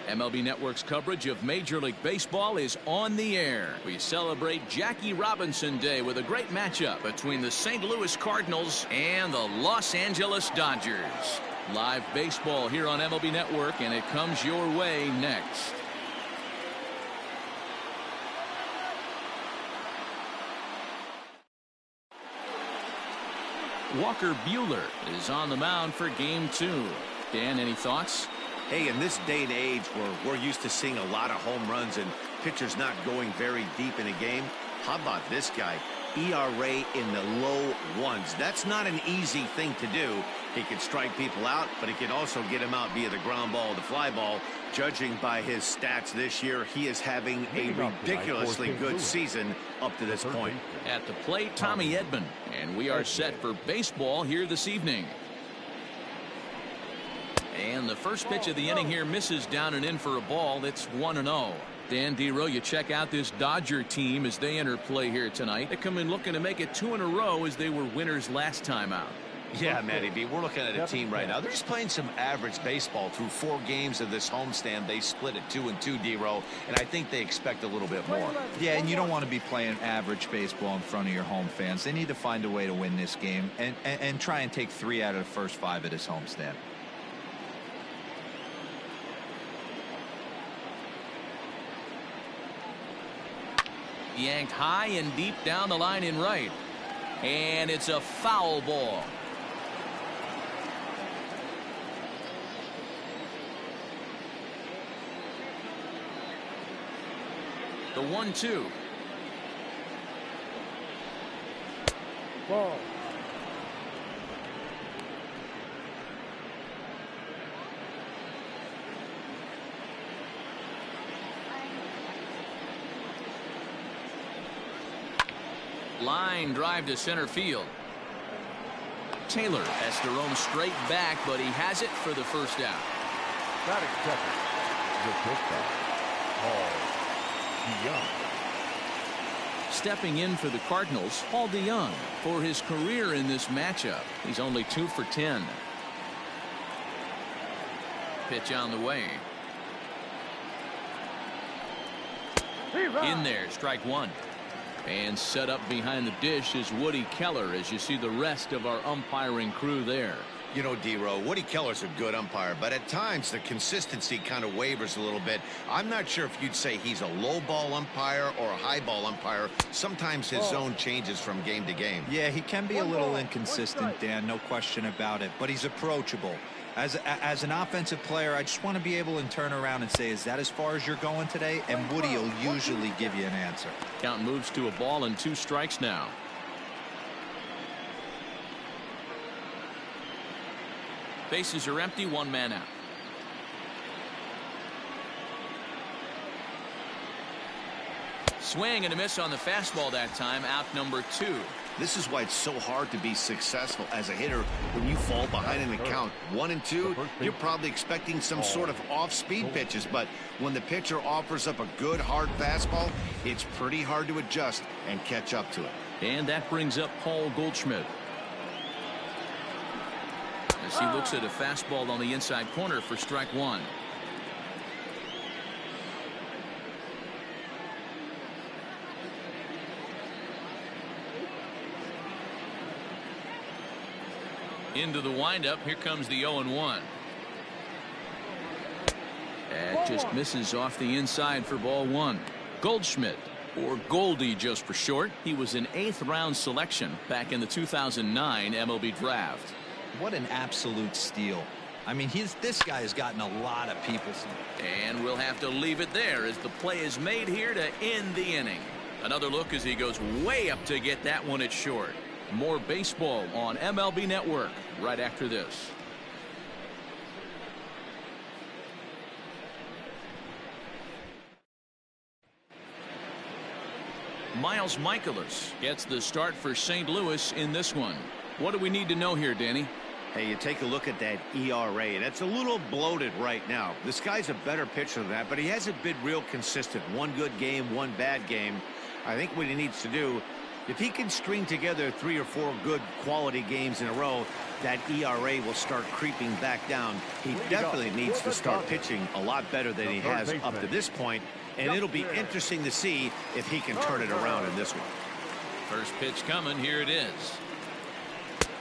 MLB Network's coverage of Major League Baseball is on the air. We celebrate Jackie Robinson Day with a great matchup between the St. Louis Cardinals and the Los Angeles Dodgers. Live baseball here on MLB Network, and it comes your way next. Walker Buehler is on the mound for game 2. Dan, any thoughts? Hey, in this day and age where we're used to seeing a lot of home runs and pitchers not going very deep in a game, how about this guy? ERA in the low ones. That's not an easy thing to do. He can strike people out, but he can also get them out via the ground ball or the fly ball. Judging by his stats this year, he is having a ridiculously good season up to this point. At the plate, Tommy Edman, and we are set for baseball here this evening. And the first pitch of the inning here misses down and in for a ball. It's 1-0. Dan Dero, you check out this Dodger team as they enter play here tonight. They come in looking to make it 2 in a row as they were winners last time out. Yeah, Matty B, we're looking at a team right now. They're just playing some average baseball through 4 games of this homestand. They split at 2-2, Dero, and I think they expect a little bit more. Yeah, and you don't want to be playing average baseball in front of your home fans. They need to find a way to win this game and try and take 3 out of the first 5 of this homestand. Yanked high and deep down the line in right. And it's a foul ball. The 1-2. Ball. Line drive to center field. Taylor has to roam straight back, but he has it for the first out. Batting second. The pitcher, Paul DeYoung. Stepping in for the Cardinals, Paul DeYoung, for his career in this matchup. He's only 2 for 10. Pitch on the way. In there, strike 1. And set up behind the dish is Woody Keller as you see the rest of our umpiring crew there. You know, Dero, Woody Keller's a good umpire, but at times the consistency kind of wavers a little bit. I'm not sure if you'd say he's a low ball umpire or a high ball umpire. Sometimes his zone changes from game to game. Yeah, he can be a little inconsistent, Dan, no question about it, but he's approachable. As an offensive player, I just want to be able to turn around and say, is that as far as you're going today? And Woody will usually give you an answer. Count moves to a ball and 2 strikes now. Bases are empty, 1 man out. Swing and a miss on the fastball that time, out number 2. This is why it's so hard to be successful as a hitter when you fall behind in the count 1-2. You're probably expecting some sort of off-speed pitches, but when the pitcher offers up a good hard fastball, it's pretty hard to adjust and catch up to it. And that brings up Paul Goldschmidt as he looks at a fastball on the inside corner for strike 1. Into the windup. Here comes the 0-1. That just misses off the inside for ball 1. Goldschmidt, or Goldie just for short. He was an 8th round selection back in the 2009 MLB draft. What an absolute steal. I mean, this guy has gotten a lot of people. And we'll have to leave it there as the play is made here to end the inning. Another look as he goes way up to get that one at short. More baseball on MLB Network right after this. Miles Michaelis gets the start for St. Louis in this one. What do we need to know here, Danny? Hey, you take a look at that ERA, and it's a little bloated right now. This guy's a better pitcher than that, but he hasn't been real consistent. 1 good game, 1 bad game. I think what he needs to do If he can string together 3 or 4 good quality games in a row, that ERA will start creeping back down. He definitely needs to start pitching a lot better than he has up to this point, and it'll be interesting to see if he can turn it around in this one. First pitch coming. Here it is.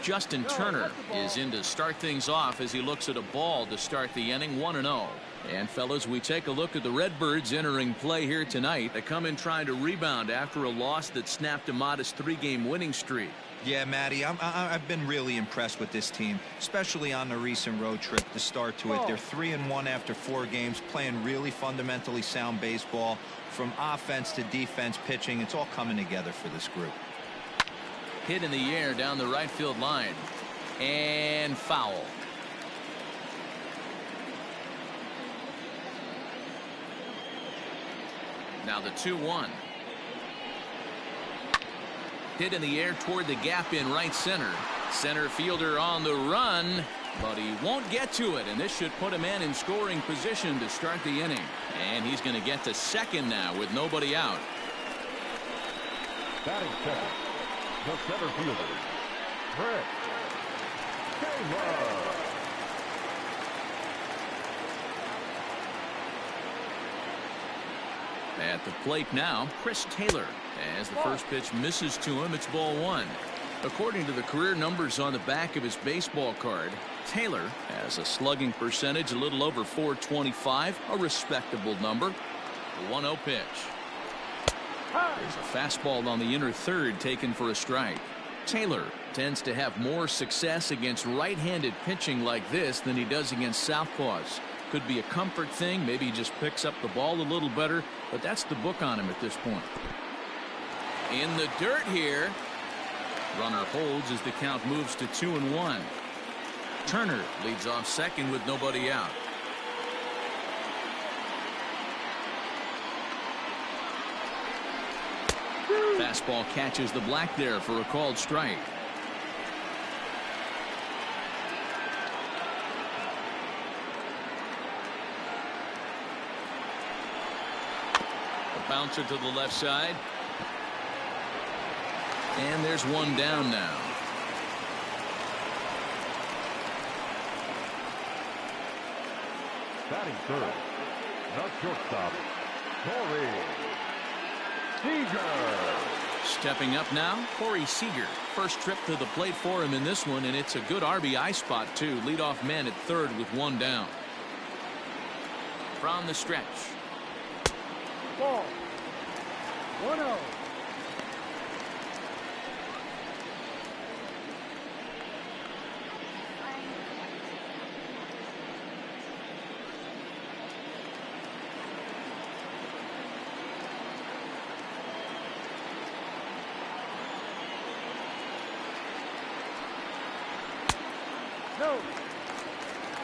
Justin Turner is in to start things off as he looks at a ball to start the inning. 1-0. And fellas, we take a look at the Redbirds entering play here tonight. They come in trying to rebound after a loss that snapped a modest 3-game winning streak. Yeah, Matty, I've been really impressed with this team, especially on the recent road trip to start to it. They're 3-1 after 4 games, playing really fundamentally sound baseball. From offense to defense, pitching, it's all coming together for this group. Hit in the air down the right field line. And foul. Now the 2-1. Hit in the air toward the gap in right center. Center fielder on the run, but he won't get to it, and this should put a man in scoring position to start the inning. And he's going to get to second now with nobody out. Batting second, the center fielder, Brett Taylor. At the plate now, Chris Taylor. As the first pitch misses to him, it's ball 1. According to the career numbers on the back of his baseball card, Taylor has a slugging percentage a little over .425, a respectable number. The 1-0 pitch. There's a fastball on the inner third taken for a strike. Taylor tends to have more success against right-handed pitching like this than he does against southpaws. Could be a comfort thing. Maybe he just picks up the ball a little better, but that's the book on him at this point. In the dirt here. Runner holds as the count moves to 2-1. Turner leads off second with nobody out. Fastball catches the black there for a called strike. A bouncer to the left side. And there's one down now. Batting third, the shortstop, Corey Seager. Stepping up now, Corey Seager. First trip to the plate for him in this one, and it's a good RBI spot too. Leadoff man at third with one down. From the stretch. Ball. 1-0.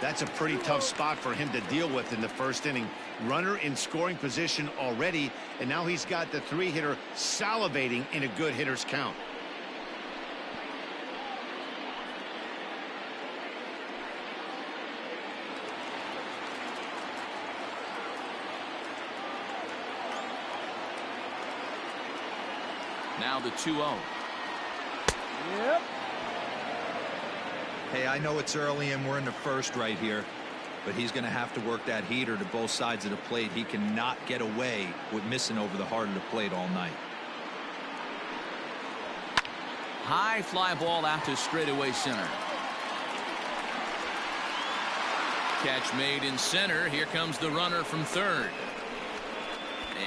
That's a pretty tough spot for him to deal with in the first inning. Runner in scoring position already, and now he's got the 3-hitter salivating in a good hitter's count. Now the 2-0. Yep. Hey, I know it's early and we're in the first right here, but he's going to have to work that heater to both sides of the plate. He cannot get away with missing over the heart of the plate all night. High fly ball out to straightaway center. Catch made in center. Here comes the runner from third.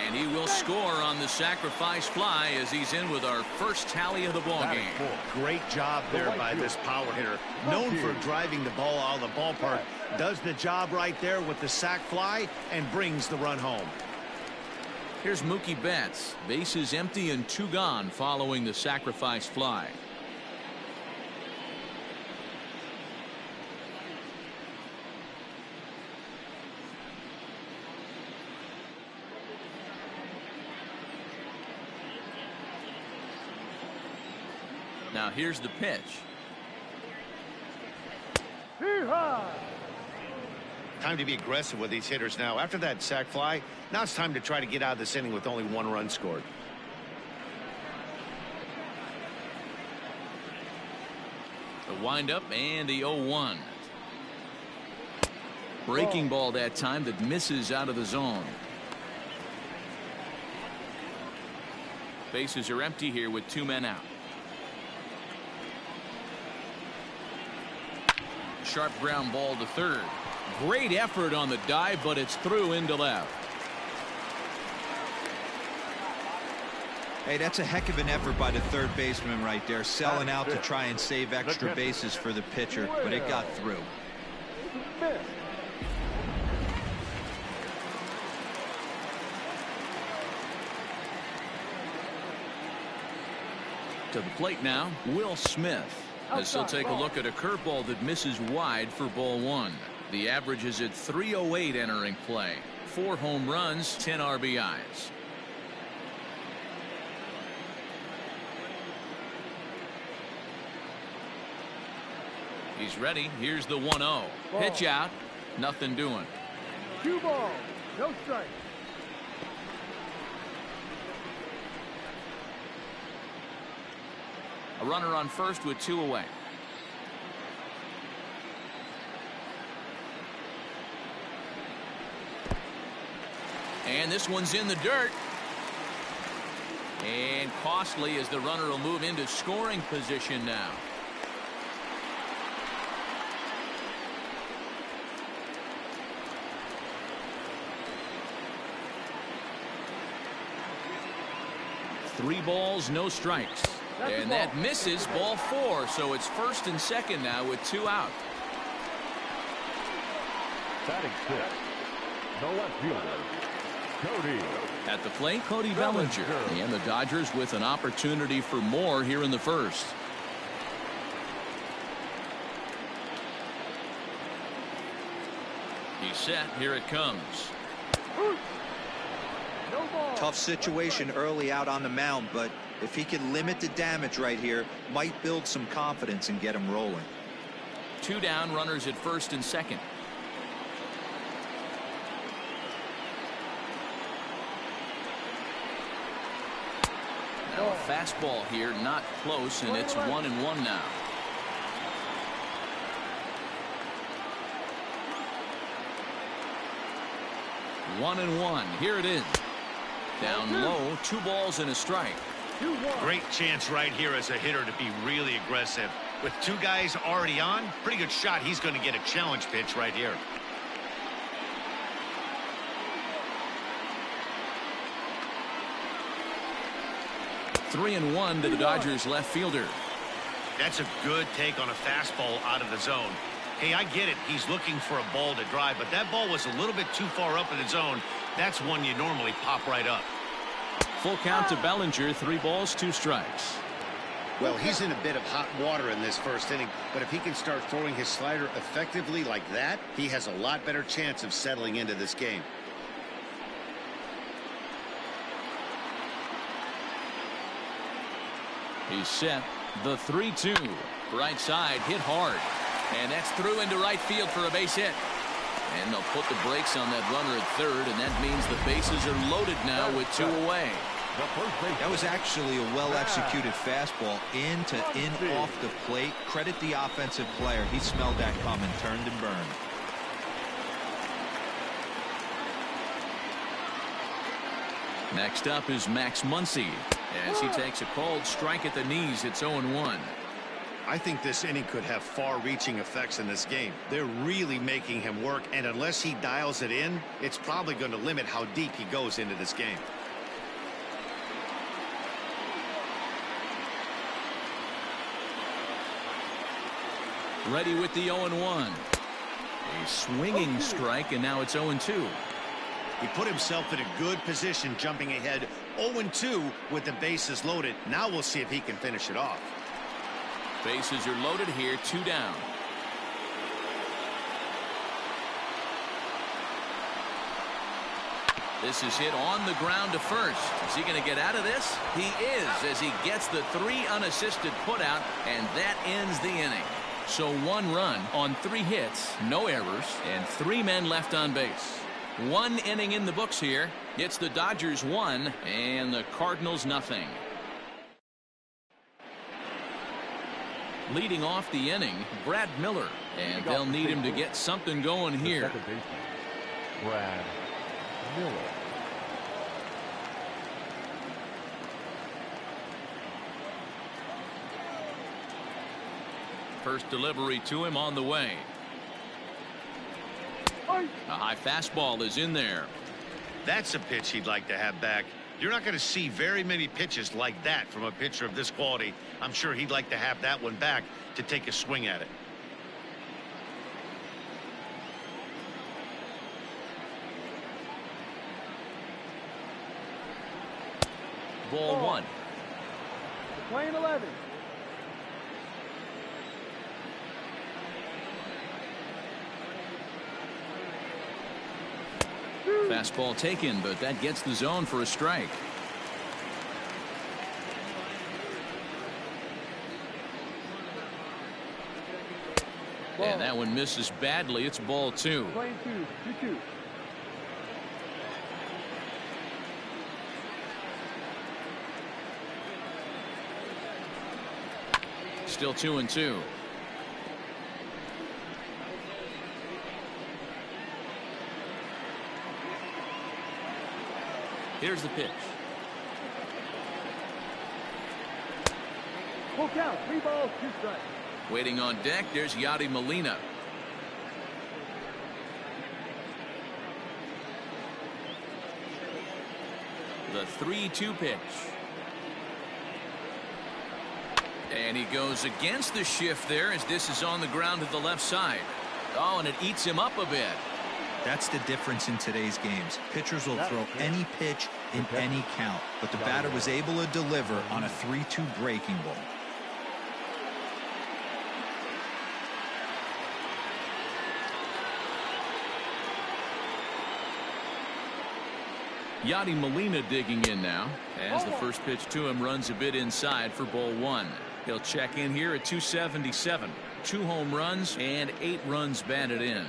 And he will score on the sacrifice fly as he's in with our first tally of the ball game. Great job there by this power hitter. Known for driving the ball out of the ballpark. Does the job right there with the sac fly and brings the run home. Here's Mookie Betts. Bases empty and 2 gone following the sacrifice fly. Now here's the pitch. Time to be aggressive with these hitters now. After that sac fly, now it's time to try to get out of this inning with only 1 run scored. The windup and the 0-1. Breaking ball that time that misses out of the zone. Bases are empty here with 2 men out. Sharp ground ball to third. Great effort on the dive, but it's through into left. Hey, that's a heck of an effort by the third baseman right there, selling out to try and save extra bases for the pitcher, but it got through. To the plate now, Will Smith, as he'll take a look at a curveball that misses wide for ball 1. The average is at 308 entering play. 4 home runs, 10 RBIs. He's ready. Here's the 1-0. Pitch out. Nothing doing. 2 balls. No strike. A runner on first with 2 away. And this one's in the dirt. And costly, as the runner will move into scoring position now. Three balls, no strikes. And that misses, ball 4. So it's first and second now with 2 out. Batting 6. The left fielder, Cody. At the plate, Cody Bellinger. And the Dodgers with an opportunity for more here in the first. He's set. Here it comes. Tough situation early out on the mound, but if he can limit the damage right here, might build some confidence and get him rolling. 2 down, runners at first and second. Now a fastball here, not close, and it's 1-1 now. One and one. Here it is. Down low, 2 balls and a strike. Great chance right here as a hitter to be really aggressive. With 2 guys already on, pretty good shot. He's going to get a challenge pitch right here. Three and one to the Dodgers left fielder. That's a good take on a fastball out of the zone. Hey, I get it. He's looking for a ball to drive, but that ball was a little bit too far up in the zone. That's one you normally pop right up. Full count to Bellinger. 3 balls, 2 strikes. Well, he's in a bit of hot water in this first inning, but if he can start throwing his slider effectively like that, he has a lot better chance of settling into this game. He's set. The 3-2. Right side, hit hard. And that's through into right field for a base hit. And they'll put the brakes on that runner at third, and that means the bases are loaded now with 2 away. That was actually a well-executed fastball in off the plate. Credit the offensive player. He smelled that coming, turned and burned. Next up is Max Muncy as he takes a called strike at the knees. It's 0-1. I think this inning could have far-reaching effects in this game. They're really making him work, and unless he dials it in, it's probably going to limit how deep he goes into this game. Ready with the 0-1. A swinging strike, and now it's 0-2. He put himself in a good position jumping ahead 0-2 with the bases loaded. Now we'll see if he can finish it off. Bases are loaded here, 2 down. This is hit on the ground to first. Is he going to get out of this? He is, as he gets the 3 unassisted putout, and that ends the inning. So 1 run on 3 hits, no errors, and 3 men left on base. 1 inning in the books here. It's the Dodgers 1 and the Cardinals nothing. Leading off the inning, Brad Miller. And they'll need him to get something going here. Second baseman, Brad Miller. First delivery to him on the way. A high fastball is in there. That's a pitch he'd like to have back. You're not going to see very many pitches like that from a pitcher of this quality. I'm sure he'd like to have that one back to take a swing at it. Ball one. Playing 11. Fastball taken, but that gets the zone for a strike. And that one misses badly. It's ball two. Playing 2-2. Still 2-2. Here's the pitch. Full count. 3 balls, 2 strikes. Waiting on deck, there's Yadi Molina. The 3-2 pitch. And he goes against the shift there as this is on the ground to the left side. Oh, and it eats him up a bit. That's the difference in today's games. Pitchers will throw any pitch in any count, but the batter was able to deliver on a 3-2 breaking ball. Yadi Molina digging in now as the first pitch to him runs a bit inside for ball one. He'll check in here at 277. 2 home runs and 8 runs batted in.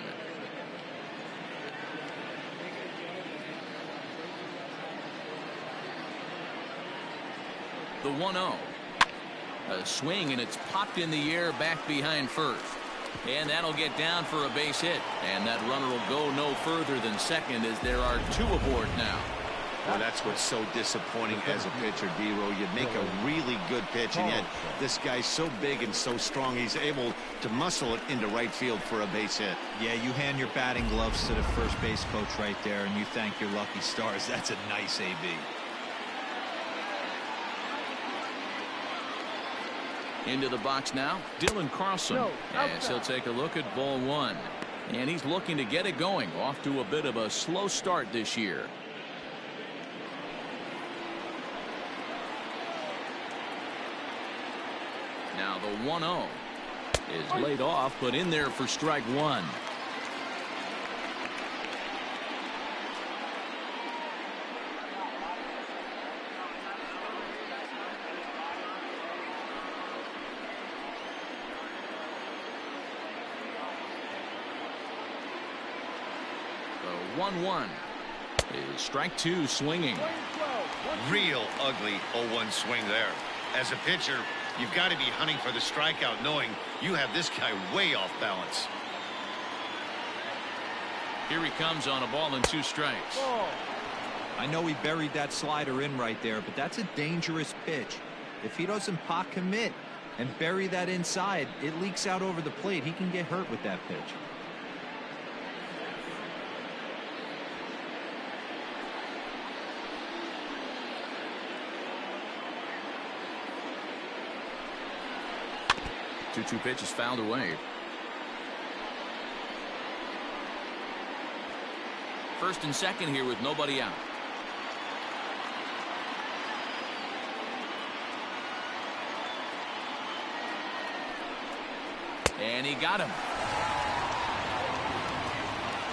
The 1-0. A swing and it's popped in the air back behind first. And that'll get down for a base hit. And that runner will go no further than second as there are 2 aboard now. Well, that's what's so disappointing as a pitcher, D-Row. You make a really good pitch, and yet this guy's so big and so strong, he's able to muscle it into right field for a base hit. Yeah, you hand your batting gloves to the first base coach right there, and you thank your lucky stars. That's a nice AB. Into the box now, Dylan Carlson. As he'll take a look at ball one. And he's looking to get it going. Off to a bit of a slow start this year. Now the 1-0 is laid off, but in there for strike one. The 1-1 is strike two swinging. Real ugly 0-1 swing there. As a pitcher, you've got to be hunting for the strikeout, knowing you have this guy way off balance. Here he comes on a ball and 2 strikes. I know he buried that slider in right there, but that's a dangerous pitch. If he doesn't pot commit and bury that inside, it leaks out over the plate. He can get hurt with that pitch. Two pitches fouled away. First and second here with nobody out. And he got him.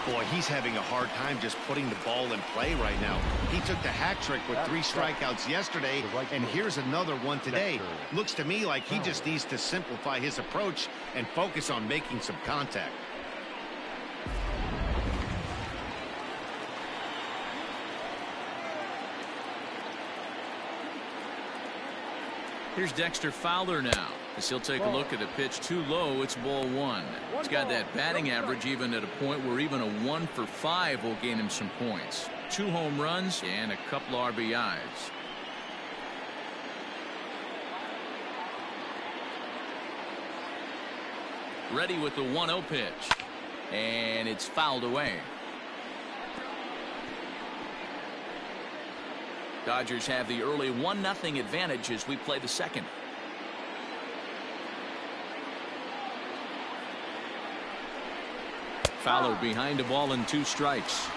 Boy, he's having a hard time just putting the ball in play right now. He took the hat trick with 3 strikeouts yesterday, and here's another one today. Looks to me like he just needs to simplify his approach and focus on making some contact. Here's Dexter Fowler now. As he'll take a look at a pitch too low. It's ball one. He's got that batting average even at a point where even a 1 for 5 will gain him some points. 2 home runs and a couple RBIs. Ready with the 1-0 pitch. And it's fouled away. Dodgers have the early 1-0 advantage as we play the second. Fowler behind a ball and 2 strikes.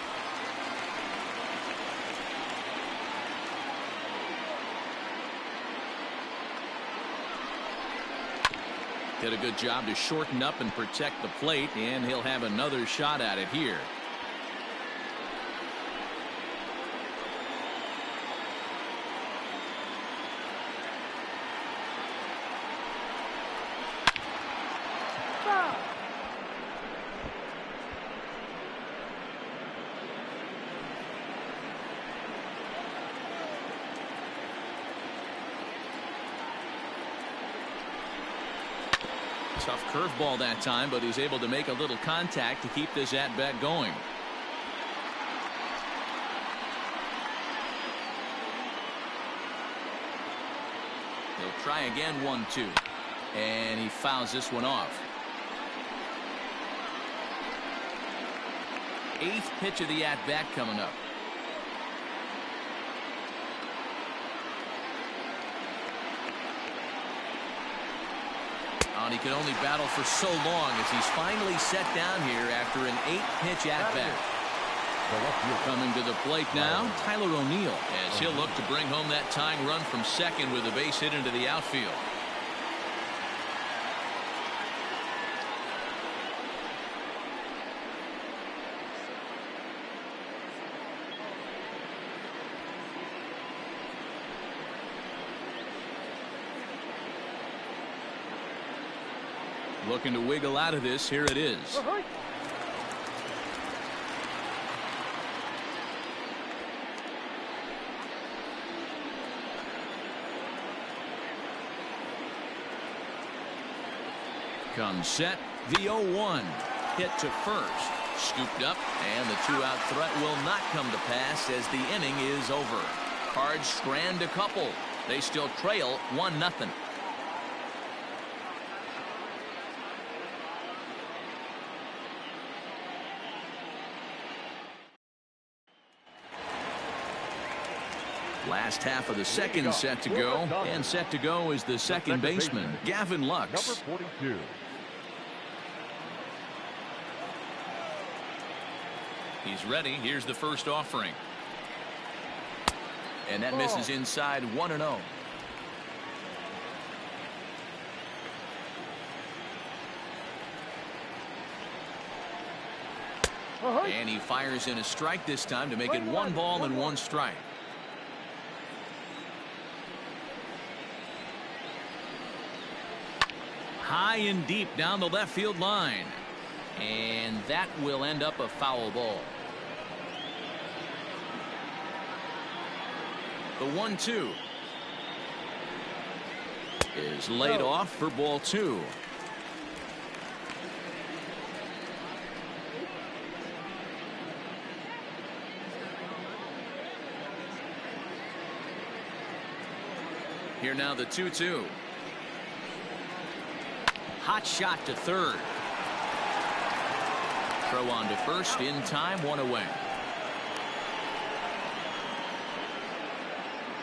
Did a good job to shorten up and protect the plate, and he'll have another shot at it here. Tough curveball that time, but he's able to make a little contact to keep this at-bat going. He'll try again, 1-2. And he fouls this one off. 8th pitch of the at-bat coming up. And he can only battle for so long as he's finally set down here after an 8-pitch at-bat. Coming to the plate now, Tyler O'Neill, as he'll look to bring home that tying run from second with a base hit into the outfield. Looking to wiggle out of this. Here it is. Comes set. The 0-1. Hit to first. Scooped up. And the 2-out threat will not come to pass as the inning is over. Cards strand a couple. They still trail 1-0. Last half of the second set to go, and set to go is the second baseman, Gavin Lux. Number 42. He's ready. Here's the first offering. And that misses inside, 1-0. And he fires in a strike this time to make it 1 ball and 1 strike. High and deep down the left field line. And that will end up a foul ball. The 1-2 is laid off for ball 2. Here now the 2-2. Hot shot to third. Throw on to first in time, 1 away.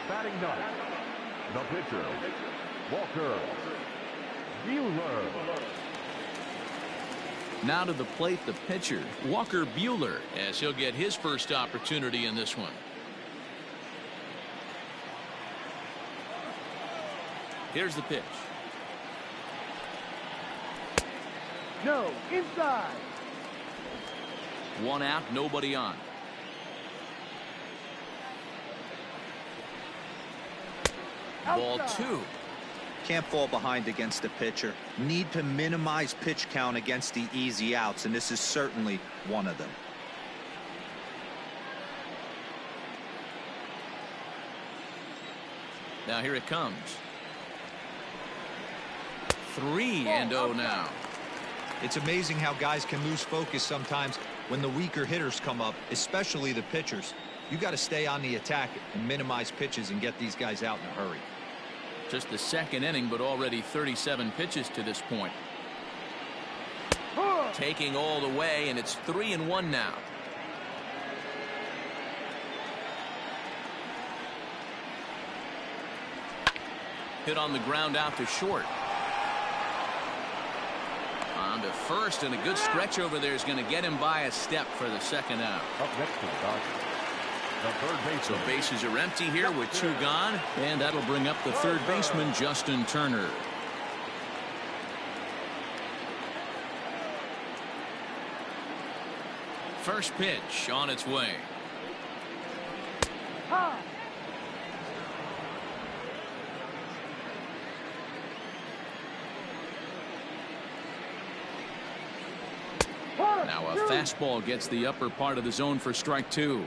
Batting ninth, the pitcher, Walker Buehler. Now to the plate, the pitcher, Walker Buehler, as he'll get his first opportunity in this one. Here's the pitch. No, inside. 1 out, nobody on. Ball 2. Can't fall behind against the pitcher. Need to minimize pitch count against the easy outs, and this is certainly one of them. Now here it comes. 3-0 now. It's amazing how guys can lose focus sometimes when the weaker hitters come up, especially the pitchers. You got to stay on the attack and minimize pitches and get these guys out in a hurry. Just the second inning, but already 37 pitches to this point. Taking all the way, and it's 3-1 now. Hit on the ground out to short. On to first, and a good stretch over there is going to get him by a step for the second out. Up next to the Dodgers, the third baseman. So bases are empty here with 2 gone, and that'll bring up the third baseman, Justin Turner. First pitch on its way. Now a fastball gets the upper part of the zone for strike 2.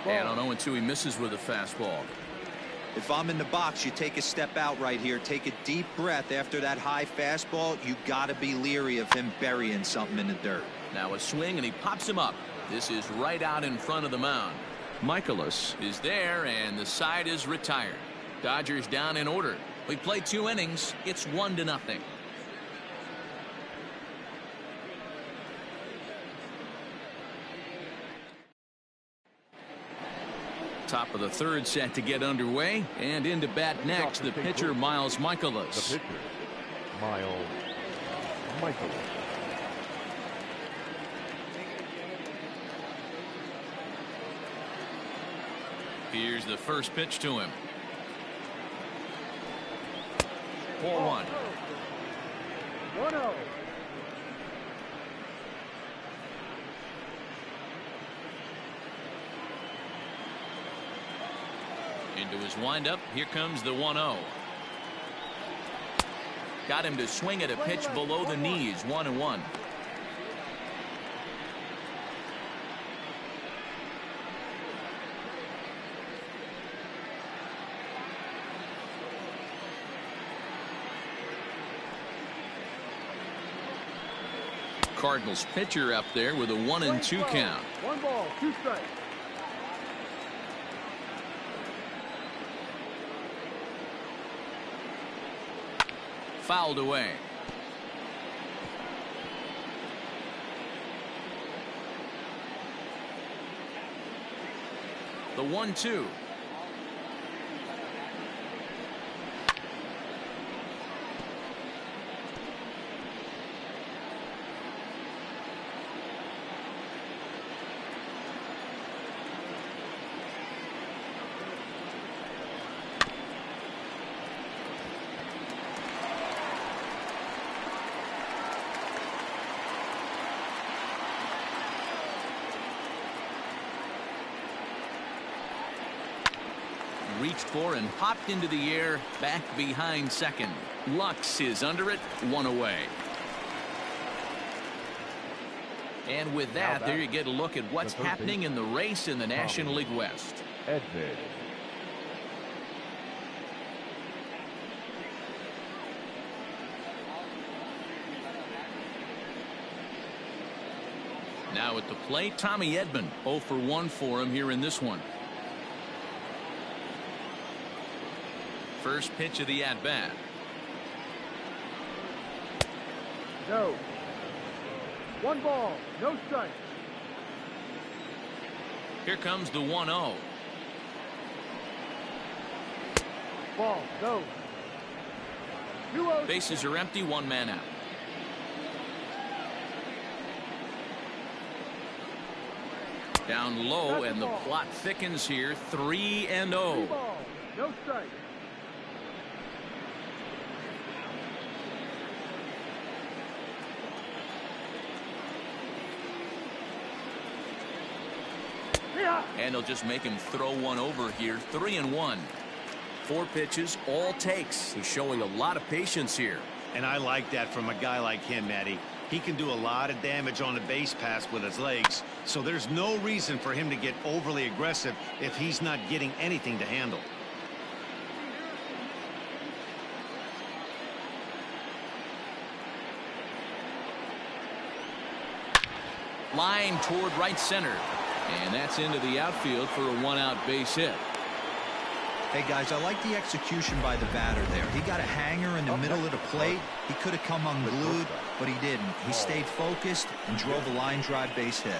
And on 0-2, he misses with a fastball. If I'm in the box, you take a step out right here. Take a deep breath after that high fastball. You got to be leery of him burying something in the dirt. Now a swing, and he pops him up. This is right out in front of the mound. Michaelis is there, and the side is retired. Dodgers down in order. We played 2 innings. It's 1-0. Top of the third set to get underway, and into bat next, the pitcher Miles Michaelis. The pitcher, Miles Michaelis. Here's the first pitch to him. 4-1. 1-0. Into his windup. Here comes the 1-0. Got him to swing at a pitch below the knees. 1-1. Cardinals pitcher up there with a 1-2 count. 1 ball, 2 strikes. Fouled away. The 1-2. Reached for and popped into the air back behind second. Lux is under it, 1 away. And with that, there you get a look at what's happening in the race in the National League West. Edved. Now at the plate, Tommy Edman. 0 for 1 for him here in this one. First pitch of the at-bat. No. 1 ball, no strike. Here comes the 1-0. Ball, no. 2-0. Bases are empty, 1 man out. Down low, and the plot thickens here. 3-0. 3 ball, no strike. And they'll just make him throw one over here. 3-1. 4 pitches, all takes. He's showing a lot of patience here. And I like that from a guy like him, Matty. He can do a lot of damage on the base pass with his legs, so there's no reason for him to get overly aggressive if he's not getting anything to handle. Line toward right center. And that's into the outfield for a one-out base hit. Hey, guys, I like the execution by the batter there. He got a hanger in the middle of the plate. He could have come unglued, but he didn't. He stayed focused and drove a line drive base hit.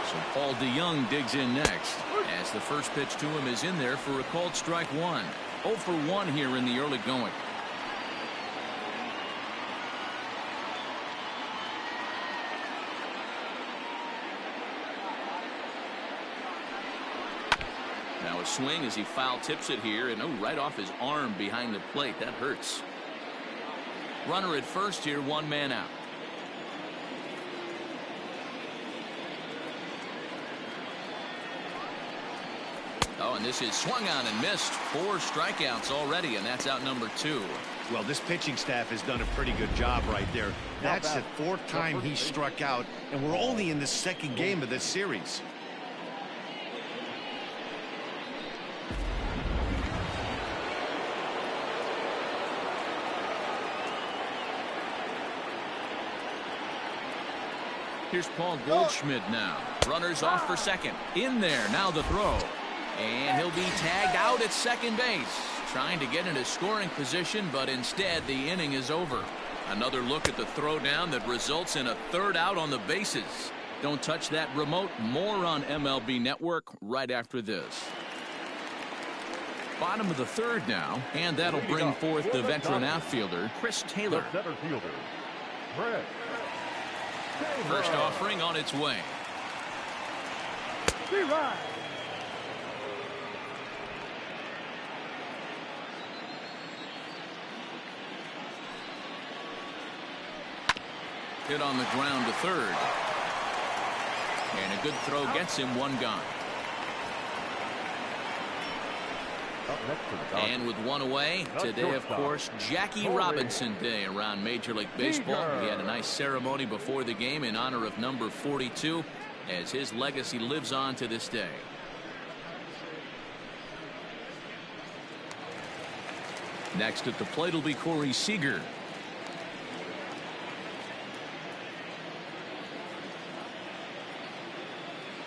So Paul DeYoung digs in next, as the first pitch to him is in there for a called strike one. 0 for 1 here in the early going. Now a swing as he foul tips it here, and right off his arm behind the plate. That hurts. Runner at first here, one man out. Oh, and this is swung on and missed. 4 strikeouts already, and that's out number 2. Well, this pitching staff has done a pretty good job right there. That's the 4th time he struck out, and we're only in the 2nd game of this series. Here's Paul Goldschmidt now. Runners off for second. In there, now the throw. And he'll be tagged out at second base. Trying to get into scoring position, but instead the inning is over. Another look at the throw down that results in a 3rd out on the bases. Don't touch that remote. More on MLB Network right after this. Bottom of the 3rd now, and that'll bring forth the veteran outfielder, Chris Taylor. The center fielder, Chris. First offering on its way. Right. Hit on the ground to 3rd. And a good throw gets him one gone. Up next to the Dodgers. And with one away, today, of course, Jackie Robinson Day around Major League Baseball. We had a nice ceremony before the game in honor of number 42, as his legacy lives on to this day. Next at the plate will be Corey Seager.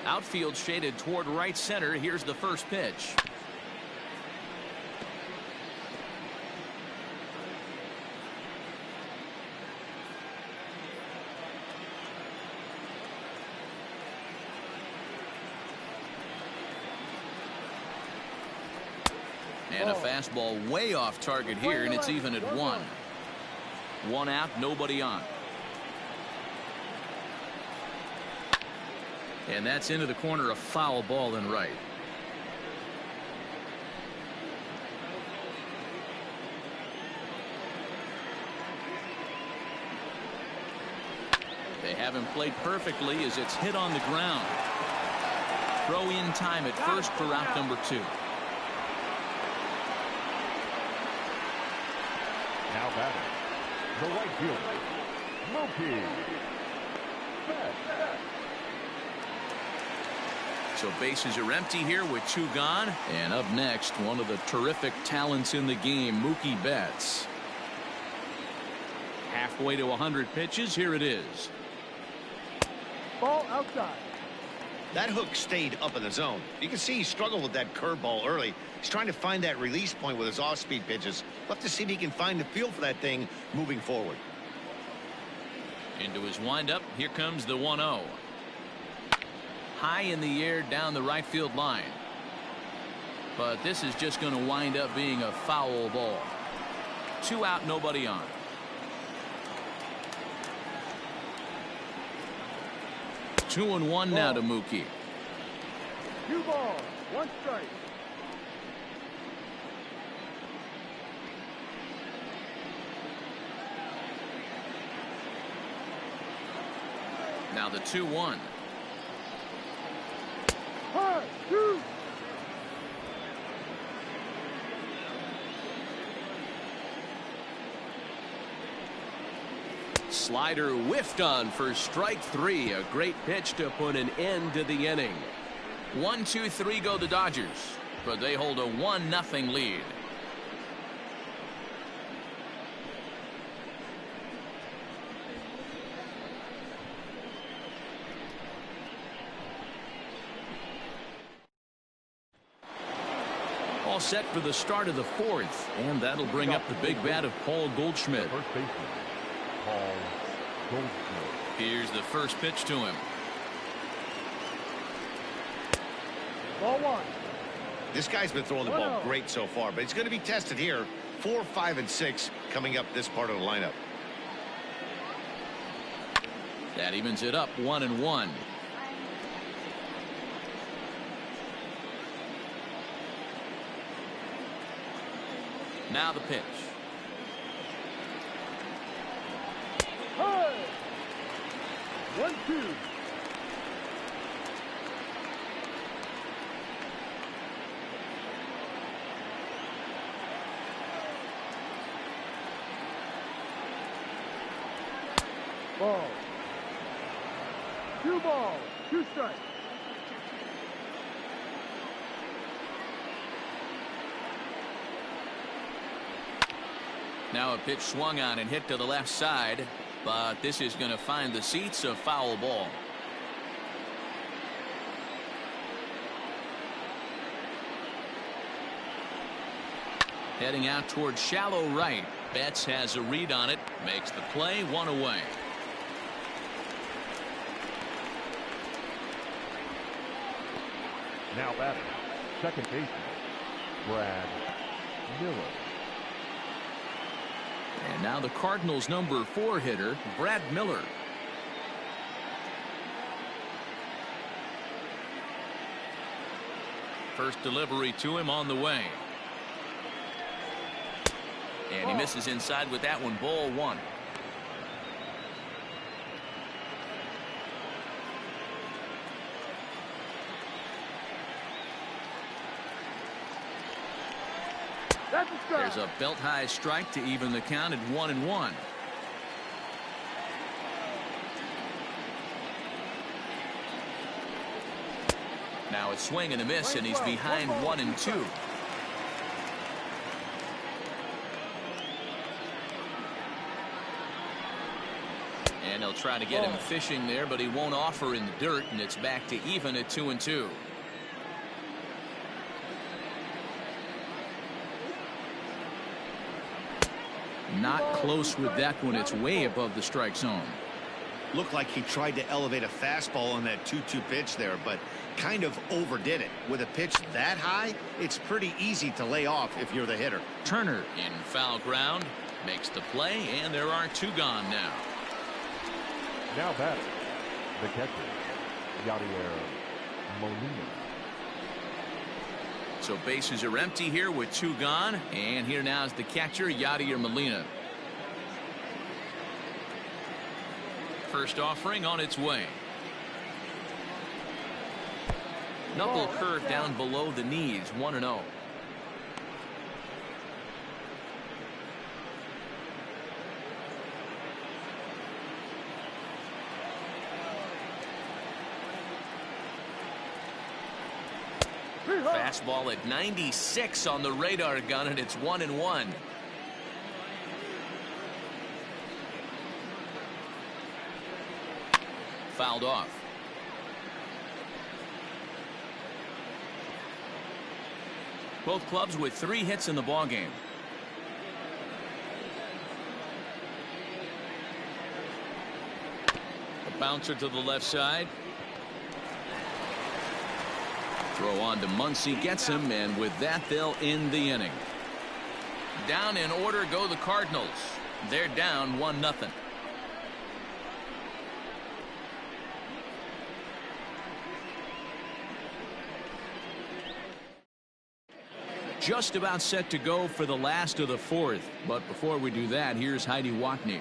Outfield shaded toward right center. Here's the first pitch. And a fastball way off target here, and it's even at 1. 1 out, nobody on. And that's into the corner, a foul ball and right. They haven't played perfectly as it's hit on the ground. Throw in time at first for out number 2. Now batting, the right fielder, Mookie Betts. So bases are empty here with 2 gone. And up next, one of the terrific talents in the game, Mookie Betts. Halfway to 100 pitches. Here it is. Ball outside. That hook stayed up in the zone. You can see he struggled with that curveball early. He's trying to find that release point with his off-speed pitches. We'll have to see if he can find the feel for that thing moving forward. Into his windup. Here comes the 1-0. High in the air down the right field line. But this is just going to wind up being a foul ball. 2 out, nobody on. Two and one now to Mookie. 2 balls, 1 strike. Now the 2-1. High, shoot. Slider whiffed on for strike 3. A great pitch to put an end to the inning. 1-2-3 go the Dodgers, but they hold a 1-0 lead. All set for the start of the 4th, and that'll bring up the big bat of Paul Goldschmidt. First baseman, Paul Goldschmidt. Here's the first pitch to him. Ball 1. This guy's been throwing the ball great so far, but it's going to be tested here. 4, 5, and 6 coming up this part of the lineup. That evens it up 1-1. Now the pitch. High. 1-2. Ball. 2 balls, 2 strikes. Now a pitch swung on and hit to the left side, but this is going to find the seats, a foul ball. Heading out towards shallow right. Betts has a read on it, makes the play, 1 away. Now batting, second baseman, Brad Miller. And now the Cardinals' number 4 hitter, Brad Miller. First delivery to him on the way. And he misses inside with that one, ball 1. That's a strike. There's a belt-high strike to even the count at 1-1. Now it's swing and a miss, and he's behind 1-2. And they'll try to get him fishing there, but he won't offer in the dirt, and it's back to even at 2-2. Not close with that one. It's way above the strike zone. Looked like he tried to elevate a fastball on that 2-2 pitch there, but kind of overdid it. With a pitch that high, it's pretty easy to lay off if you're the hitter. Turner in foul ground makes the play, and there are 2 gone now. Now batting, the catcher, Yadier Molina. So bases are empty here with 2 gone, and here now is the catcher, Yadier Molina. First offering on its way. Knuckle curve down below the knees, 1-0. Fastball at 96 on the radar gun, and it's 1-1. Fouled off. Both clubs with 3 hits in the ballgame. A bouncer to the left side. Throw on to Muncy, gets him, and with that they'll end the inning. Down in order go the Cardinals. They're down 1-0. Just about set to go for the last of the 4th, but before we do that, here's Heidi Watney.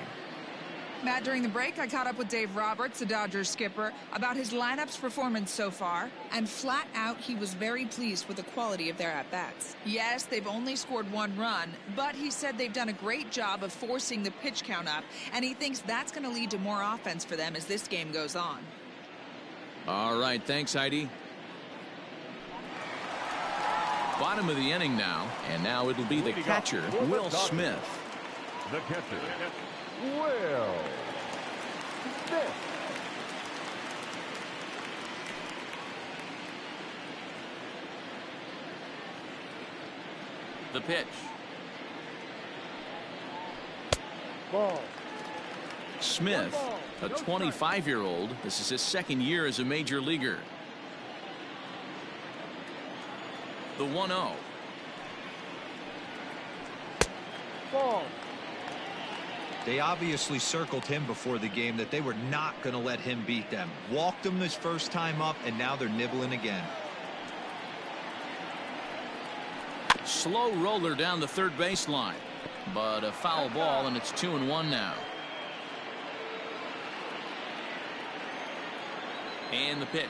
Matt, during the break, I caught up with Dave Roberts, the Dodgers skipper, about his lineup's performance so far, and flat out, he was very pleased with the quality of their at-bats. Yes, they've only scored 1 run, but he said they've done a great job of forcing the pitch count up, and he thinks that's going to lead to more offense for them as this game goes on. All right, thanks, Heidi. Bottom of the inning now, and now it'll be the catcher, Will Smith. The catcher, Will Smith. The pitch. Ball. Smith, a 25-year-old. This is his second year as a major leaguer. The 1-0. Ball. They obviously circled him before the game that they were not going to let him beat them. Walked him his first time up, and now they're nibbling again. Slow roller down the third baseline, but a foul ball, and it's 2-1 now. And the pitch.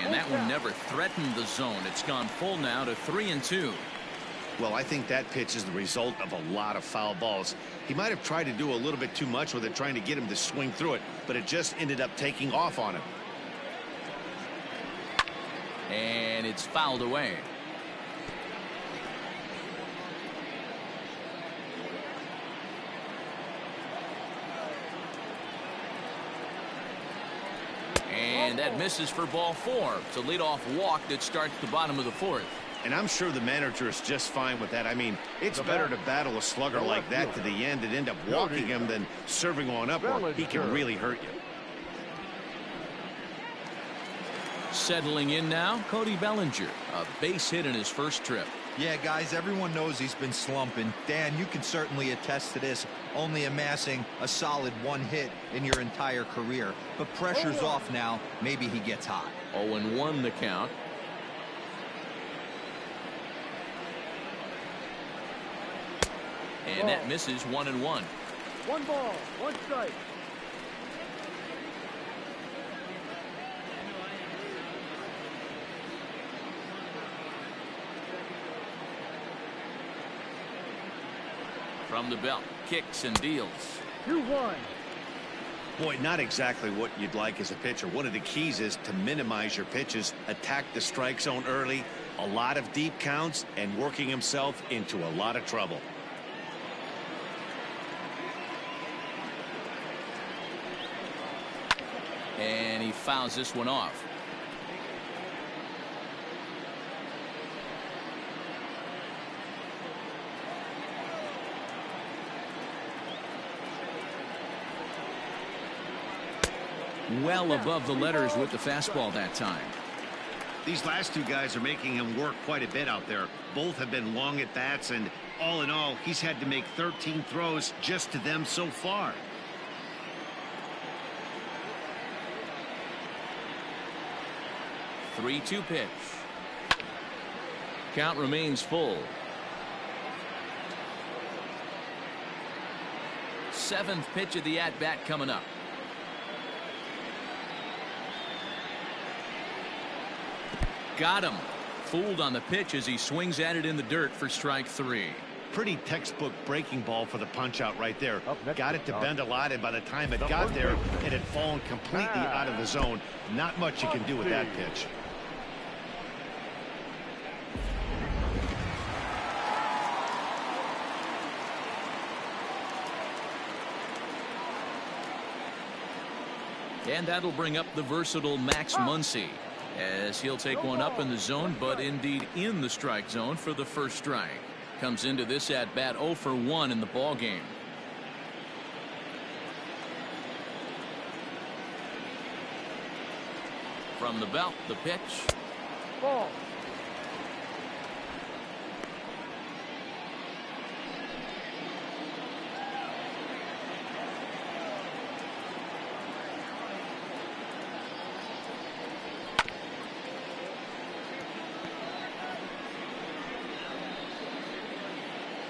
And that one never threatened the zone. It's gone full now to 3-2. Well, I think that pitch is the result of a lot of foul balls. He might have tried to do a little bit too much with it, trying to get him to swing through it, but it just ended up taking off on him. And it's fouled away. And that misses for ball 4. It's a leadoff walk that starts the bottom of the 4th. And I'm sure the manager is just fine with that. I mean, it's better to battle a slugger like that to the end and end up walking him than serving on up, or he can really hurt you. Settling in now, Cody Bellinger. A base hit in his first trip. Yeah, guys, everyone knows he's been slumping. Dan, you can certainly attest to this, only amassing a solid 1 hit in your entire career. But pressure's off now. Maybe he gets hot. 0-1 the count. And that misses 1-1. 1 ball, 1 strike. From the belt, kicks and deals. 2-1. Boy, not exactly what you'd like as a pitcher. One of the keys is to minimize your pitches, attack the strike zone early, a lot of deep counts, and working himself into a lot of trouble. And he fouls this one off. Well above the letters with the fastball that time. These last 2 guys are making him work quite a bit out there. Both have been long at bats, and all in all, he's had to make 13 throws just to them so far. Three-two pitch. Count remains full. 7th pitch of the at-bat coming up. Got him. Fooled on the pitch as he swings at it in the dirt for strike 3. Pretty textbook breaking ball for the punch out right there. Got it to Tom. bend a lot, and by the time it got there, it had fallen completely out of the zone. Not much you can do with that pitch. And that'll bring up the versatile Max Muncy, as he'll take one up in the zone, but indeed in the strike zone for the first strike. Comes into this at bat 0 for 1 in the ball game. From the belt, the pitch. Ball.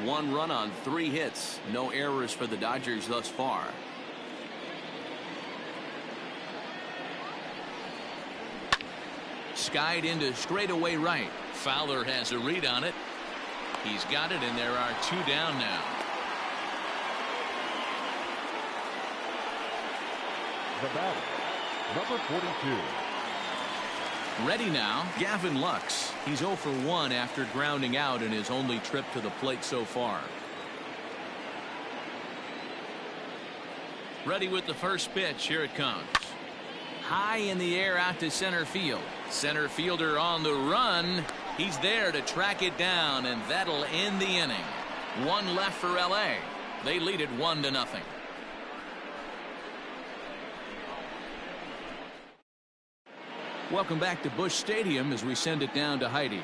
One run on 3 hits. No errors for the Dodgers thus far. Skied into straightaway right. Fowler has a read on it. He's got it, and there are 2 down now. The batter, number 42. Ready now, Gavin Lux. He's 0 for 1 after grounding out in his only trip to the plate so far. Ready with the first pitch. Here it comes. High in the air out to center field. Center fielder on the run. He's there to track it down, and that'll end the inning. 1 left for LA. They lead it 1-0. Welcome back to Busch Stadium as we send it down to Heidi.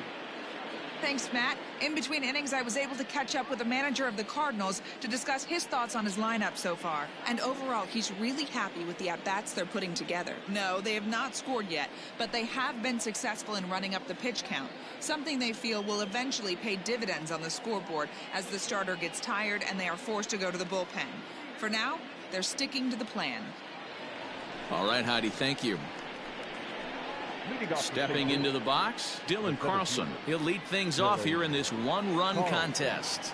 Thanks, Matt. In between innings, I was able to catch up with the manager of the Cardinals to discuss his thoughts on his lineup so far. And overall, he's really happy with the at-bats they're putting together. No, they have not scored yet, but they have been successful in running up the pitch count, something they feel will eventually pay dividends on the scoreboard as the starter gets tired and they are forced to go to the bullpen. For now, they're sticking to the plan. All right, Heidi, thank you. Stepping into the box, Dylan Carlson. He'll lead things off here in this 1-run contest.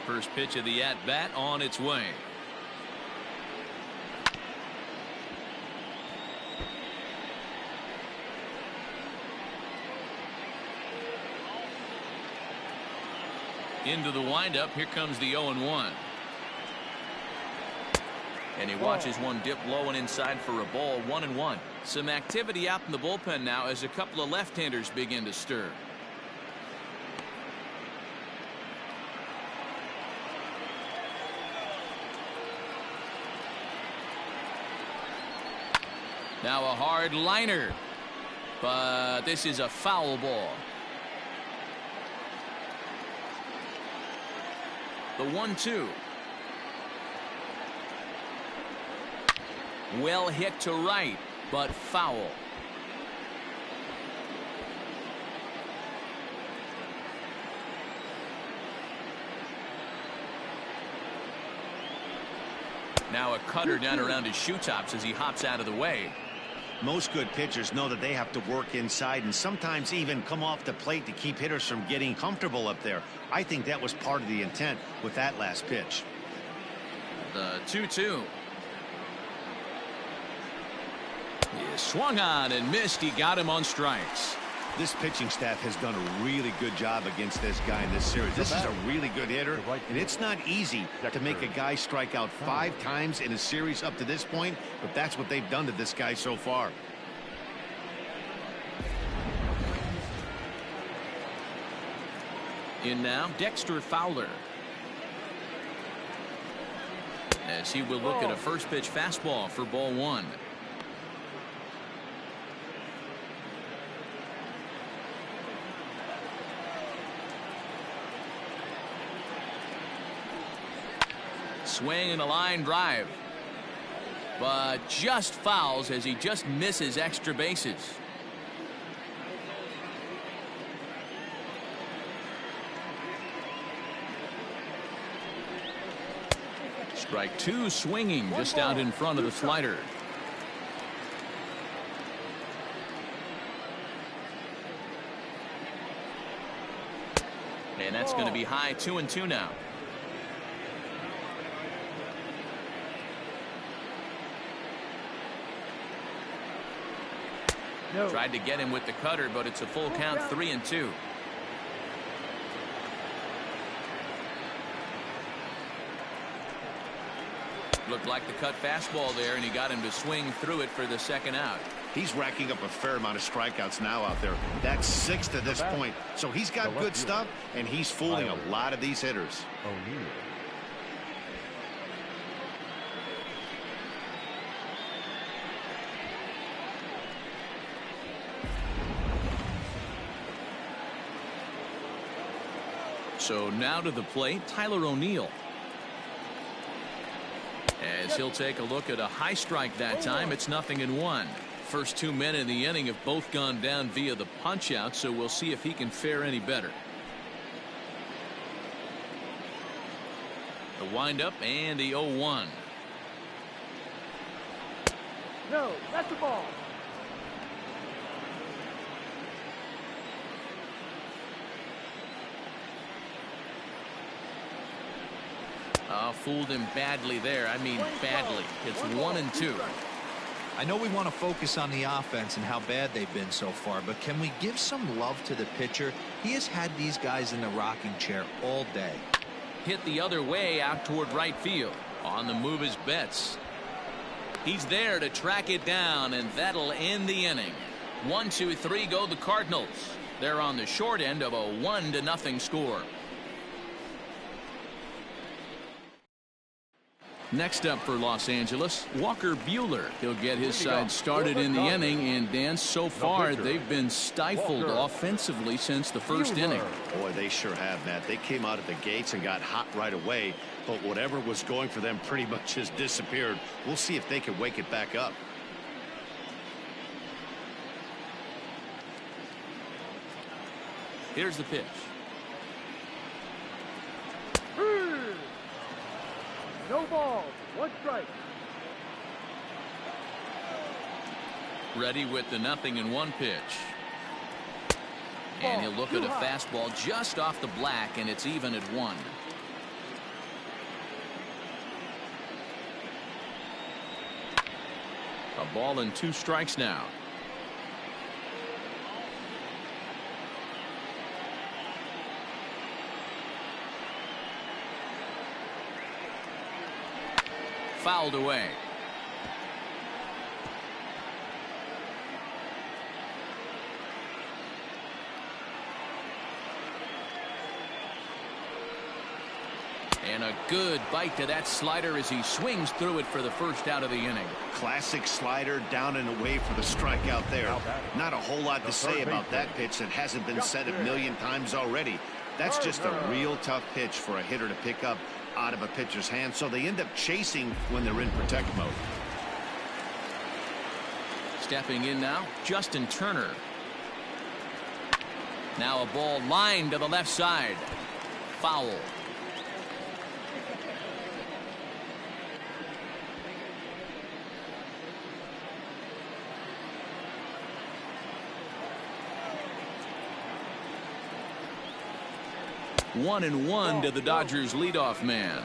First pitch of the at-bat on its way. Into the windup. Here comes the 0-1. And he watches one dip low and inside for a ball. 1-1. Some activity out in the bullpen now as a couple of left-handers begin to stir. Now a hard liner, but this is a foul ball. The 1-2. Well hit to right, but foul. Now a cutter down around his shoe tops as he hops out of the way. Most good pitchers know that they have to work inside and sometimes even come off the plate to keep hitters from getting comfortable up there. I think that was part of the intent with that last pitch. The 2-2. He swung on and missed. He got him on strikes. This pitching staff has done a really good job against this guy in this series. This is a really good hitter, and it's not easy to make a guy strike out 5 times in a series up to this point, but that's what they've done to this guy so far. In now, Dexter Fowler. As he will look at a first pitch fastball for ball 1. Swing and a line drive, but just fouls as he just misses extra bases. Strike 2 swinging just out in front of the slider. And that's going to be high. 2-2 now. No. Tried to get him with the cutter, but it's a full count. 3-2. Looked like the cut fastball there, and he got him to swing through it for the second out. He's racking up a fair amount of strikeouts now out there. That's 6 to this point. So he's got good stuff, and he's fooling a lot of these hitters. O'Neill. So now to the plate, Tyler O'Neill. As he'll take a look at a high strike that time, it's 0-1. First 2 men in the inning have both gone down via the punch out, so we'll see if he can fare any better. The windup and the 0-1. No, that's the ball. Fooled him badly there. I mean badly. It's 1-2. I know we want to focus on the offense and how bad they've been so far, but can we give some love to the pitcher? He has had these guys in the rocking chair all day. Hit the other way out toward right field. On the move is Betts. He's there to track it down, and that'll end the inning. 1-2-3 go the Cardinals. They're on the short end of a 1-0 score. Next up for Los Angeles, Walker Buehler. He'll get his side started in the inning, and Dan, so far they've been stifled offensively since the first inning. Boy, they sure have, Matt. They came out of the gates and got hot right away, but whatever was going for them pretty much has disappeared. We'll see if they can wake it back up. Here's the pitch. No balls. 1 strike. Ready with the 0-1 pitch. And he'll look at a fastball just off the black, and it's even at 1. A ball and 2 strikes now. Fouled away. And a good bite to that slider as he swings through it for the first out of the inning. Classic slider, down and away for the strikeout there. Not a whole lot to say about that pitch that hasn't been said a million times already. That's just a real tough pitch for a hitter to pick up out of a pitcher's hand, so they end up chasing when they're in protect mode. Stepping in now, Justin Turner. Now a ball lined to the left side. Foul. One and one to the Dodgers leadoff man.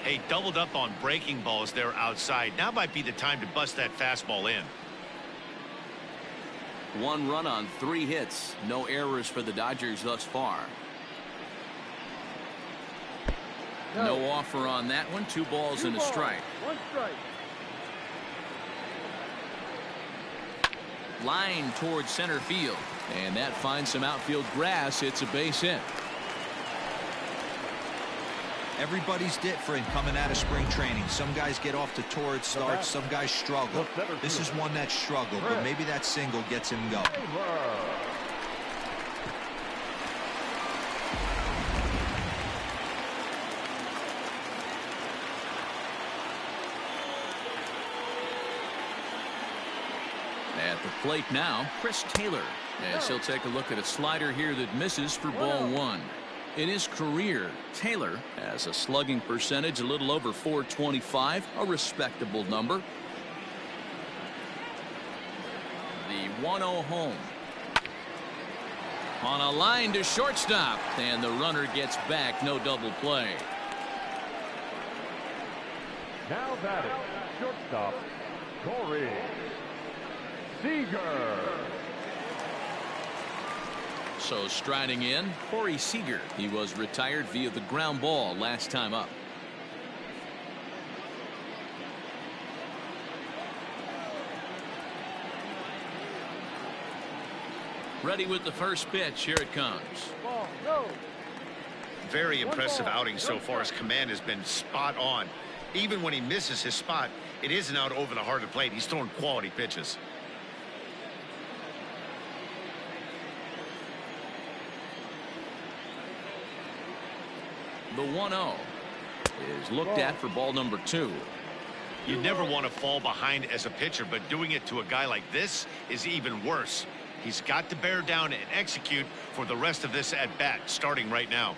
Hey, doubled up on breaking balls there outside. Now might be the time to bust that fastball in. 1 run on 3 hits. No errors for the Dodgers thus far. No offer on that one. 2 balls and a strike. 1 strike. Line towards center field. And that finds some outfield grass. It's a base hit. Everybody's different coming out of spring training. Some guys get off to torrid starts. Some guys struggle. This is one that struggled, but maybe that single gets him going. At the plate now, Chris Taylor, as he'll take a look at a slider here that misses for ball 1. In his career, Taylor has a slugging percentage a little over .425, a respectable number. The 1-0 home. On a line to shortstop, and the runner gets back. No double play. Now batting, shortstop, Corey Seager. So striding in, Corey Seager. He was retired via the ground ball last time up. Ready with the first pitch. Here it comes. Ball, no. Very impressive outing so far. His command has been spot on. Even when he misses his spot, it isn't out over the heart of the plate. He's throwing quality pitches. The 1-0 is looked at for ball number 2. You never want to fall behind as a pitcher, but doing it to a guy like this is even worse. He's got to bear down and execute for the rest of this at-bat, starting right now.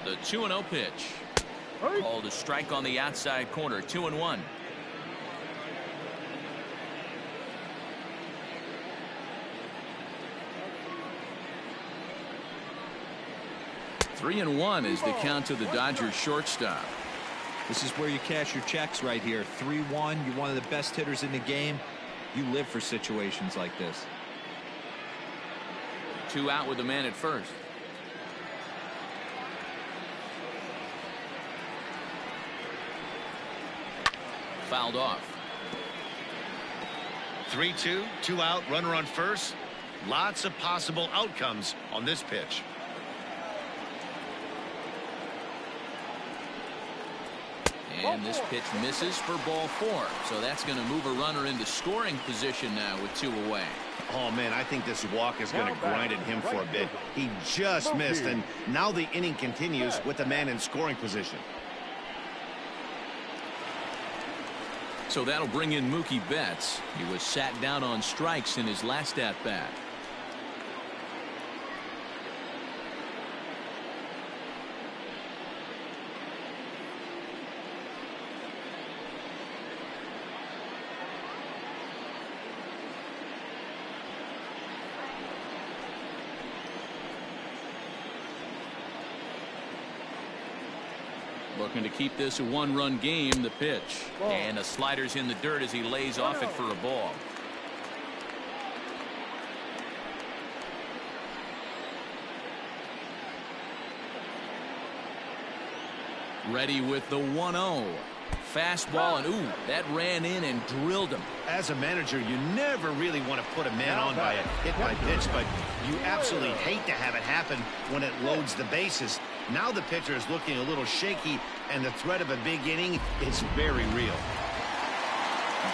The 2-0 pitch. Called a strike on the outside corner. 2-1. Three and 1 is the count to the Dodgers shortstop. This is where you cash your checks right here. 3-1. You're one of the best hitters in the game. You live for situations like this. 2 out with the man at first. Fouled off. 3-2, 2 out, runner on first. Lots of possible outcomes on this pitch. And this pitch misses for ball 4. So that's going to move a runner into scoring position now with 2 away. Oh, man, I think this walk is going to grind at him for a bit. He just missed, and now the inning continues with the man in scoring position. So that'll bring in Mookie Betts. He was sat down on strikes in his last at-bat. Looking to keep this a 1-run game. The pitch. And a slider's in the dirt as he lays off it for a ball. Ready with the 1-0. Fastball, and ooh, that ran in and drilled him. As a manager, you never really want to put a man on by a hit by pitch, but you absolutely hate to have it happen when it loads the bases. Now the pitcher is looking a little shaky, and the threat of a big inning is very real.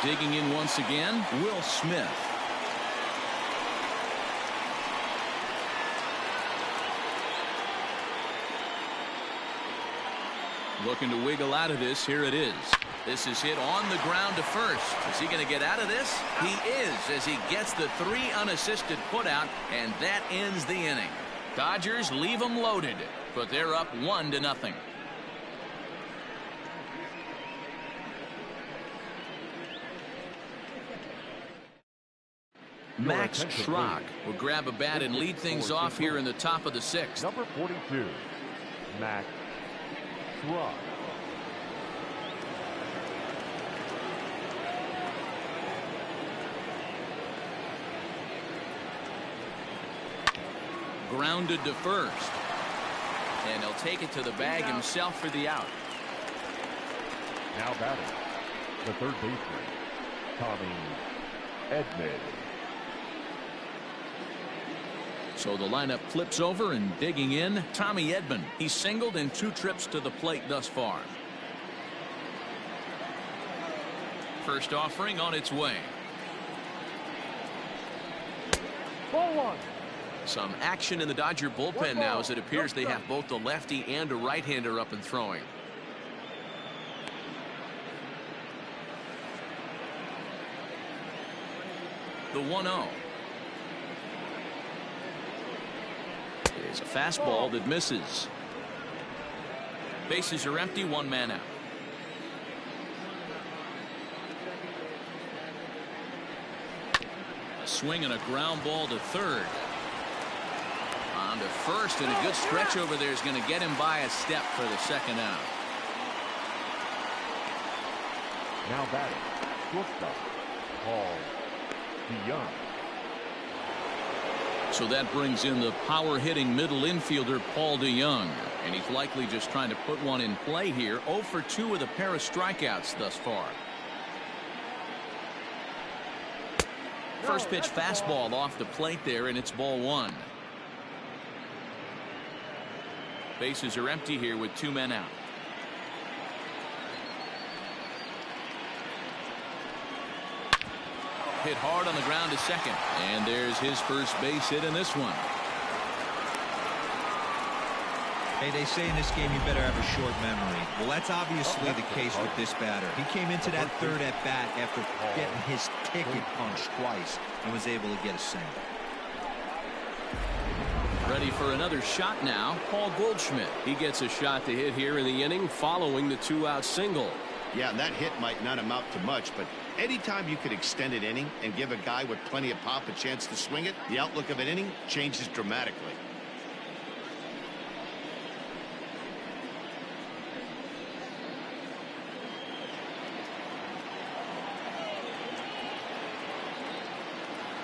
Digging in once again, Will Smith. Looking to wiggle out of this. Here it is. This is hit on the ground to first. Is he going to get out of this? He is, as he gets the 3 unassisted putout, and that ends the inning. Dodgers leave them loaded, but they're up 1-0. Max Schrock will grab a bat and lead things off here in the top of the 6th. Number 42, Max Schrock. Grounded to first. And he'll take it to the bag himself for the out. Now batting, the third baseman, Tommy Edman. So the lineup flips over, and digging in, Tommy Edman. He's singled in 2 trips to the plate thus far. First offering on its way. Ball 1. Some action in the Dodger bullpen now, as it appears they have both the lefty and a right-hander up and throwing. The 1-0. Is a fastball that misses. Bases are empty, 1 man out. A swing and a ground ball to third. On to first, and a good stretch over there is going to get him by a step for the second out. Now batting, shortstop, Paul DeYoung. So that brings in the power-hitting middle infielder Paul DeYoung. And he's likely just trying to put one in play here. 0 for 2 with a pair of strikeouts thus far. first pitch fastball off the plate there, and it's ball one. Bases are empty here with 2 men out. Hit hard on the ground to second, and there's his first base hit in this one. Hey, they say in this game you better have a short memory. Well, that's obviously the case with this batter. He came into that third at bat after getting his ticket punched twice and was able to get a single. Ready for another shot now, Paul Goldschmidt. He gets a shot to hit here in the inning following the 2-out single. Yeah, that hit might not amount to much, but anytime you could extend an inning and give a guy with plenty of pop a chance to swing it, the outlook of an inning changes dramatically.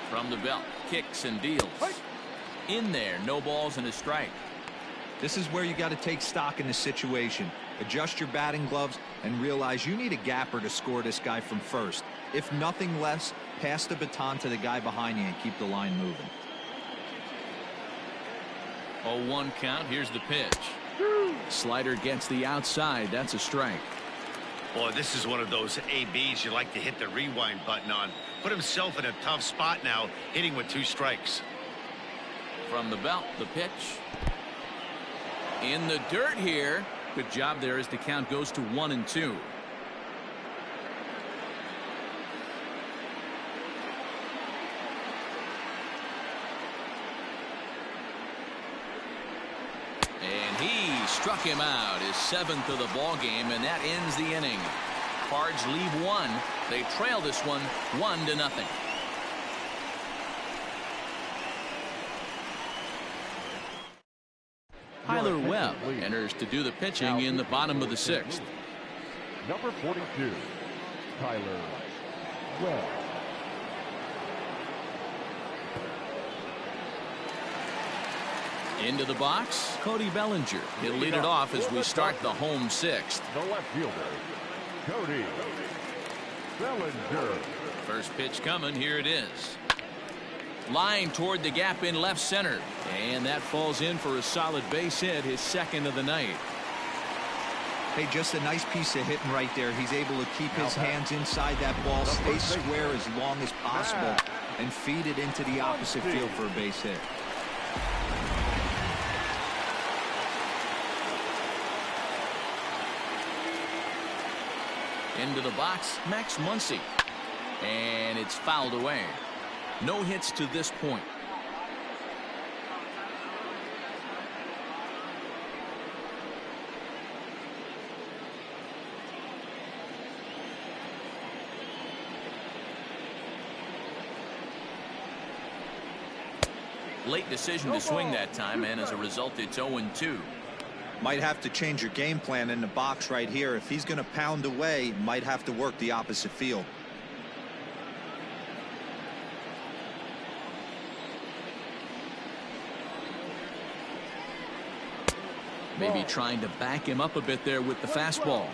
From the belt, kicks and deals. In there, no balls and a strike. This is where you got to take stock in the situation. Adjust your batting gloves and realize you need a gapper to score this guy from first. If nothing less, pass the baton to the guy behind you and keep the line moving. 0-1 count. Here's the pitch. Slider gets the outside. That's a strike. Boy, this is one of those ABs you like to hit the rewind button on. Put himself in a tough spot now, hitting with 2 strikes. From the belt, the pitch. In the dirt here. Good job there as the count goes to 1-2. And he struck him out, his 7th of the ball game, and that ends the inning. Cards leave 1. They trail this one 1-0. Tyler Webb enters to do the pitching in the bottom of the 6th. Number 42, Tyler Webb. Into the box, Cody Bellinger. He'll lead it off as we start the home 6th. The left fielder, Cody Bellinger. First pitch coming. Here it is. Line toward the gap in left center, and that falls in for a solid base hit, his 2nd of the night. Hey, just a nice piece of hitting right there. He's able to keep his hands inside that ball, stay square as long as possible, and feed it into the opposite field for a base hit. Into the box, Max Muncy, and it's fouled away. No hits to this point. Late decision to swing that time, and as a result, it's 0-2. Might have to change your game plan in the box right here. If he's going to pound away, might have to work the opposite field. Maybe trying to back him up a bit there with the fastball.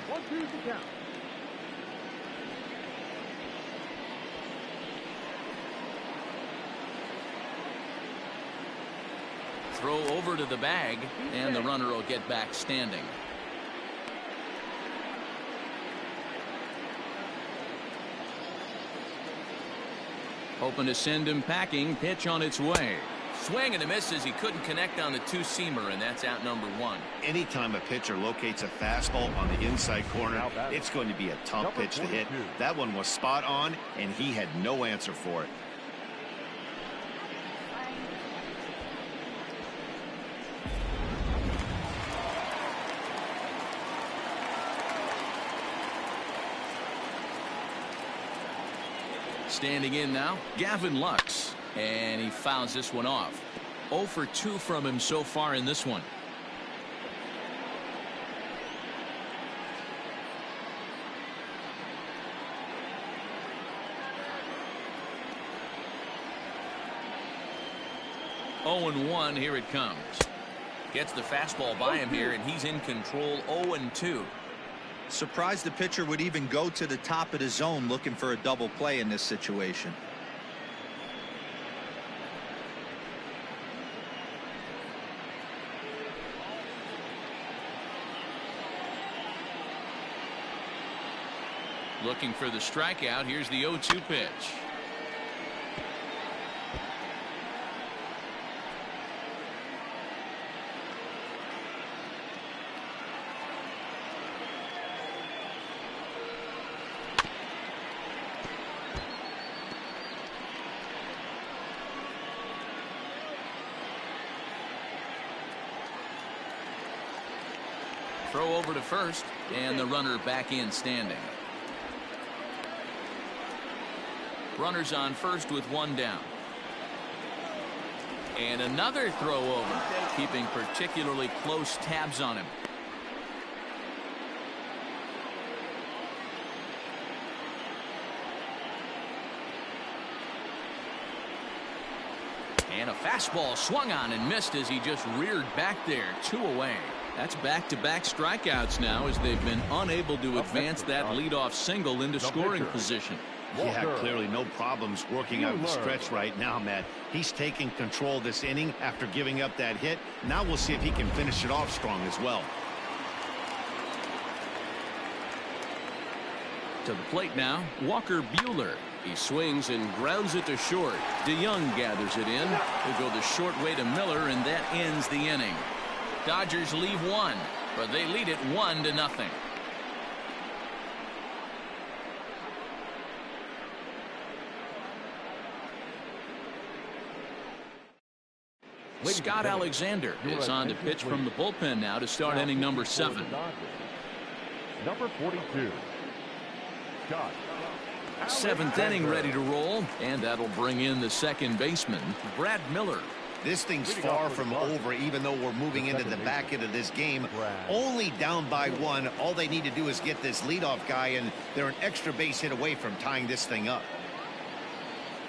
Throw over to the bag, and the runner will get back standing. Hoping to send him packing. Pitch on its way. Swing and a miss as he couldn't connect on the 2-seamer, and that's out number 1. Anytime a pitcher locates a fastball on the inside corner, it's going to be a tough pitch to hit. That one was spot on, and he had no answer for it. Standing in now, Gavin Lux. And he fouls this one off. 0 for 2 from him so far in this one. Oh and 1, here it comes. Gets the fastball by him here, and he's in control. 0-2. Surprised the pitcher would even go to the top of the zone looking for a double play in this situation. Looking for the strikeout. Here's the 0-2 pitch. Throw over to first, and the runner back in standing. Runners on first with one down. And another throw over, keeping particularly close tabs on him. And a fastball swung on and missed as he just reared back there. 2 away. That's back-to-back strikeouts now as they've been unable to advance that leadoff single into scoring position. Yeah, clearly no problems working out the stretch right now, Matt. He's taking control of this inning after giving up that hit. Now we'll see if he can finish it off strong as well. To the plate now, Walker Buehler. He swings and grounds it to short. DeYoung gathers it in. He'll go the short way to Miller, and that ends the inning. Dodgers leave one, but they lead it 1-0. Scott Alexander is on to pitch from the bullpen now to start inning number 7. Number 42. Scott. 7th inning ready to roll, and that'll bring in the second baseman, Brad Miller. This thing's far from over, even though we're moving into the back end of this game. Only down by 1. All they need to do is get this leadoff guy, and they're an extra base hit away from tying this thing up.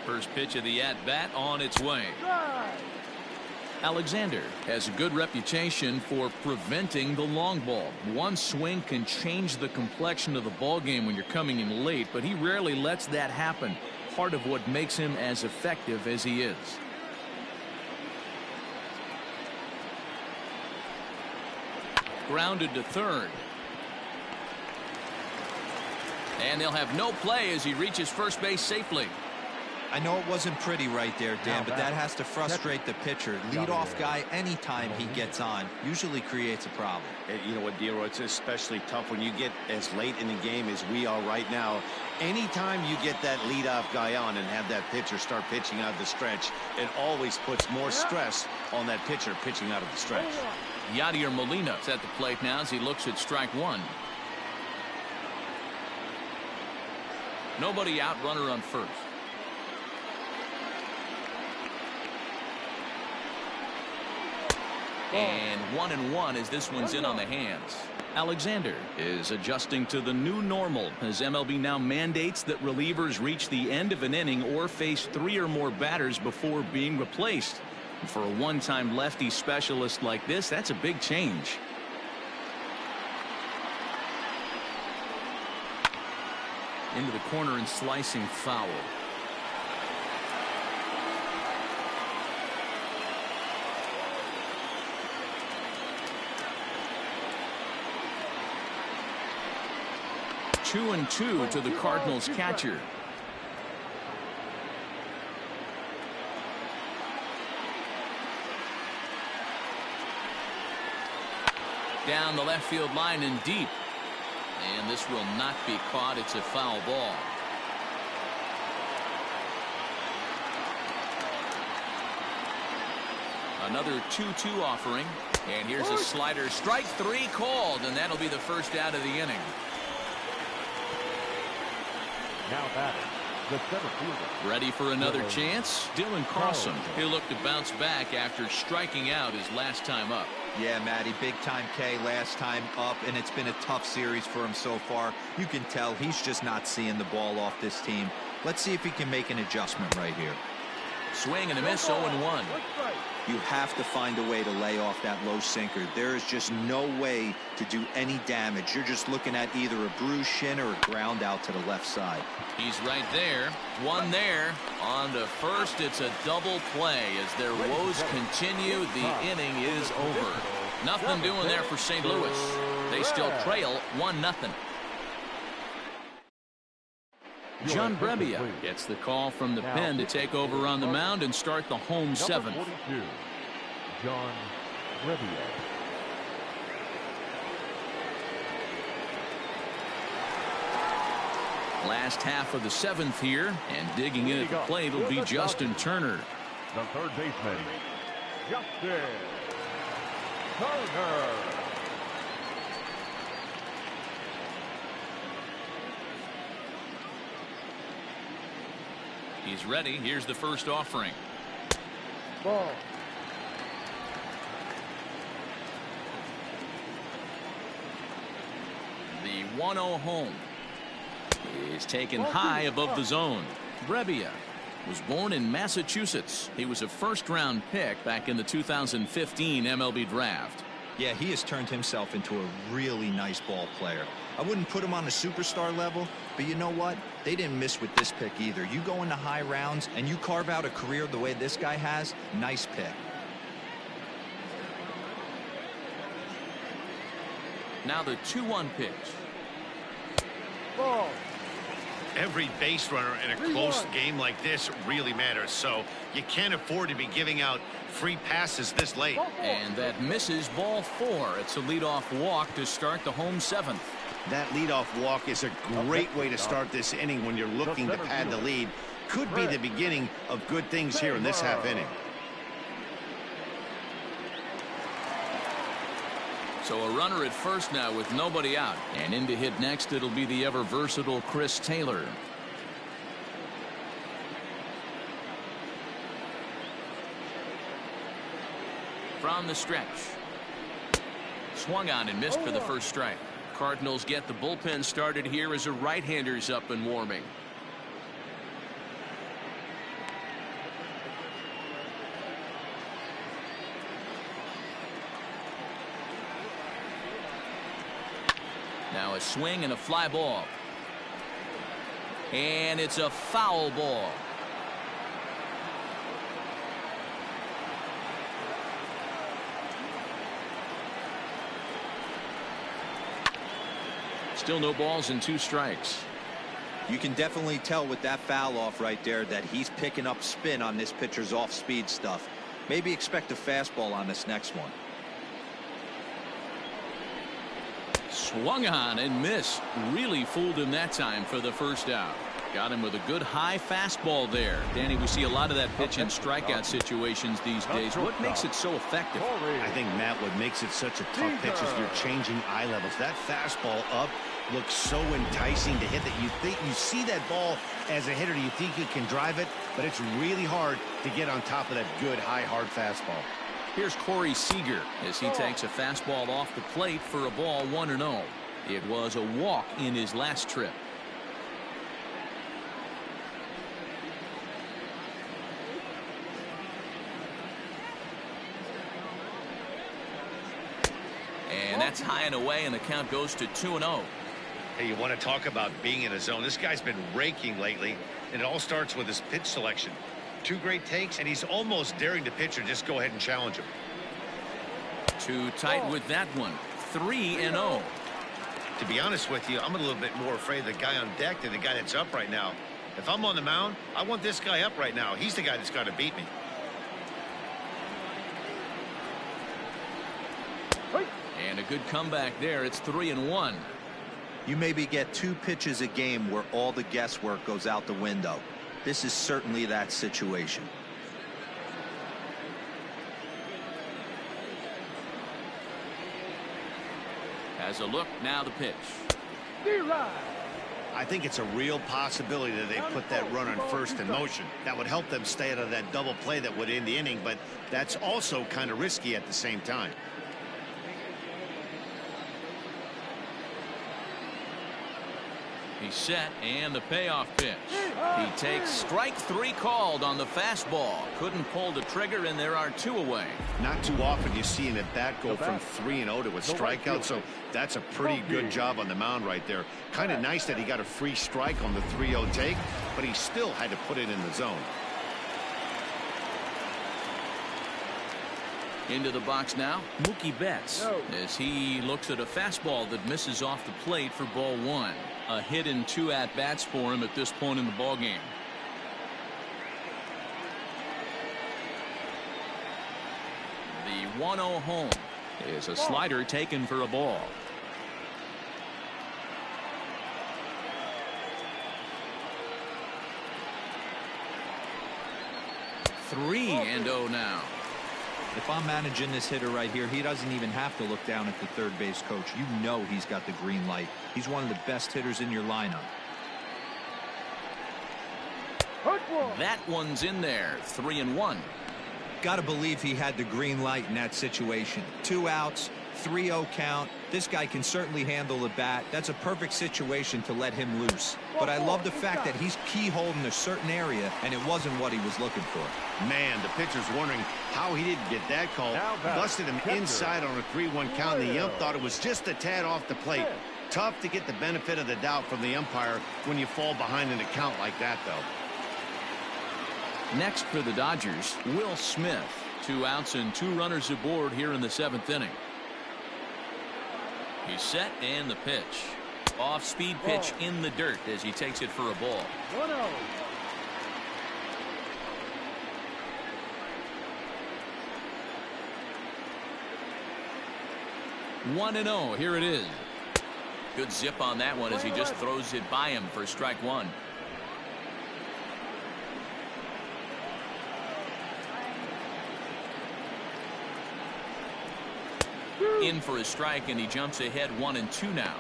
First pitch of the at-bat on its way. Alexander has a good reputation for preventing the long ball. One swing can change the complexion of the ball game when you're coming in late, but he rarely lets that happen. Part of what makes him as effective as he is. Grounded to third. And they'll have no play as he reaches first base safely. I know it wasn't pretty right there, Dan, but that has to frustrate the pitcher. Leadoff guy, anytime he gets on, usually creates a problem. You know what, Dero, it's especially tough when you get as late in the game as we are right now. Anytime you get that leadoff guy on and have that pitcher start pitching out of the stretch, it always puts more stress on that pitcher pitching out of the stretch. Yadier Molina's at the plate now as he looks at strike 1. Nobody out, runner on first. And 1-1 as this one's in on the hands. Alexander is adjusting to the new normal as MLB now mandates that relievers reach the end of an inning or face 3 or more batters before being replaced. And for a one-time lefty specialist like this, that's a big change. Into the corner and slicing foul. Two and two to the Cardinals catcher. Down the left field line and deep. And this will not be caught. It's a foul ball. Another 2-2 offering. And here's a slider. Strike 3 called, and that'll be the first out of the inning. Now batting, the center fielder. Ready for another chance? Dylan Carlson. He'll look to bounce back after striking out his last time up. Yeah, Matty, big time K last time up, and it's been a tough series for him so far. You can tell he's just not seeing the ball off this team. Let's see if he can make an adjustment right here. Swing and a miss, 0-1. You have to find a way to lay off that low sinker. There is just no way to do any damage. You're just looking at either a bruised shin or a ground out to the left side. He's right there. One there. On to first. It's a double play as their woes continue. The inning is over. Nothing doing there for St. Louis. They still trail 1-0. John Brebbia gets the call from the pen to take over on the mound and start the home seventh. 42, John Brebbia. Last half of the seventh here, and digging in at the plate will be Justin Turner. The third baseman, Justin Turner. He's ready. Here's the first offering. Ball. The 1-0 home is taken high above the zone. Brebbia was born in Massachusetts. He was a first-round pick back in the 2015 MLB draft. Yeah, he has turned himself into a really nice ball player. I wouldn't put him on a superstar level, but you know what? They didn't miss with this pick either. You go into high rounds and you carve out a career the way this guy has, nice pick. Now the 2-1 pitch. Ball. Every base runner in a close game like this really matters, so you can't afford to be giving out free passes this late. And that misses ball 4. It's a leadoff walk to start the home seventh. That leadoff walk is a great way to start this inning when you're looking to pad the lead. Could be the beginning of good things here in this half inning. So a runner at first now with nobody out. And in to hit next, it'll be the ever versatile Chris Taylor. From the stretch. Swung on and missed for the first strike. Cardinals get the bullpen started here as a right-hander's up and warming. Now a swing and a fly ball. And it's a foul ball. Still no balls and 2 strikes. You can definitely tell with that foul off right there that he's picking up spin on this pitcher's off-speed stuff. Maybe expect a fastball on this next one. Swung on and missed. Really fooled him that time for the first out. Got him with a good high fastball there. Danny, we see a lot of that pitch in strikeout situations these days. What makes it so effective? I think, Matt, what makes it such a tough pitch is you're changing eye levels. That fastball up looks so enticing to hit that you see that ball as a hitter. You think you can drive it, but it's really hard to get on top of that good high hard fastball. Here's Corey Seager as he takes a fastball off the plate for a ball 1-0. It was a walk in his last trip. And that's high and away, and the count goes to 2-0. Hey, you want to talk about being in a zone? This guy's been raking lately, and it all starts with his pitch selection. 2 great takes, and he's almost daring the pitcher just go ahead and challenge him. Too tight with that one. 3-0. To be honest with you, I'm a little bit more afraid of the guy on deck than the guy that's up right now. If I'm on the mound, I want this guy up right now. He's the guy that's got to beat me. And a good comeback there. It's 3-1. You maybe get 2 pitches a game where all the guesswork goes out the window. This is certainly that situation. Has a look, now the pitch. I think it's a real possibility that they put that runner in first in motion. That would help them stay out of that double play that would end the inning, but that's also kind of risky at the same time. He's set, and the payoff pitch. He takes strike 3 called on the fastball. Couldn't pull the trigger, and there are 2 away. Not too often you see an at-bat go from 3-0 to a strikeout, so that's a pretty good job on the mound right there. Kind of nice that he got a free strike on the 3-0 take, but he still had to put it in the zone. Into the box now, Mookie Betts, as he looks at a fastball that misses off the plate for ball 1. A hit and 2 at-bats for him at this point in the ballgame. The 1-0 home is a slider taken for a ball. 3-0 now. If I'm managing this hitter right here, he doesn't even have to look down at the third base coach. You know he's got the green light. He's one of the best hitters in your lineup. That one's in there. 3-1. Got to believe he had the green light in that situation. 2 outs, 3-0 count. This guy can certainly handle the bat. That's a perfect situation to let him loose. But I love the fact that he's keyholding a certain area, and it wasn't what he was looking for. Man, the pitcher's wondering how he didn't get that call. Busted him inside on a 3-1 count, and the ump thought it was just a tad off the plate. Tough to get the benefit of the doubt from the umpire when you fall behind in a count like that, though. Next for the Dodgers, Will Smith. 2 outs and 2 runners aboard here in the 7th inning. He's set, and the pitch. Off-speed pitch in the dirt as he takes it for a ball. 1-0. Here it is. Good zip on that one as he just throws it by him for strike 1. In for a strike, and he jumps ahead 1-2 now.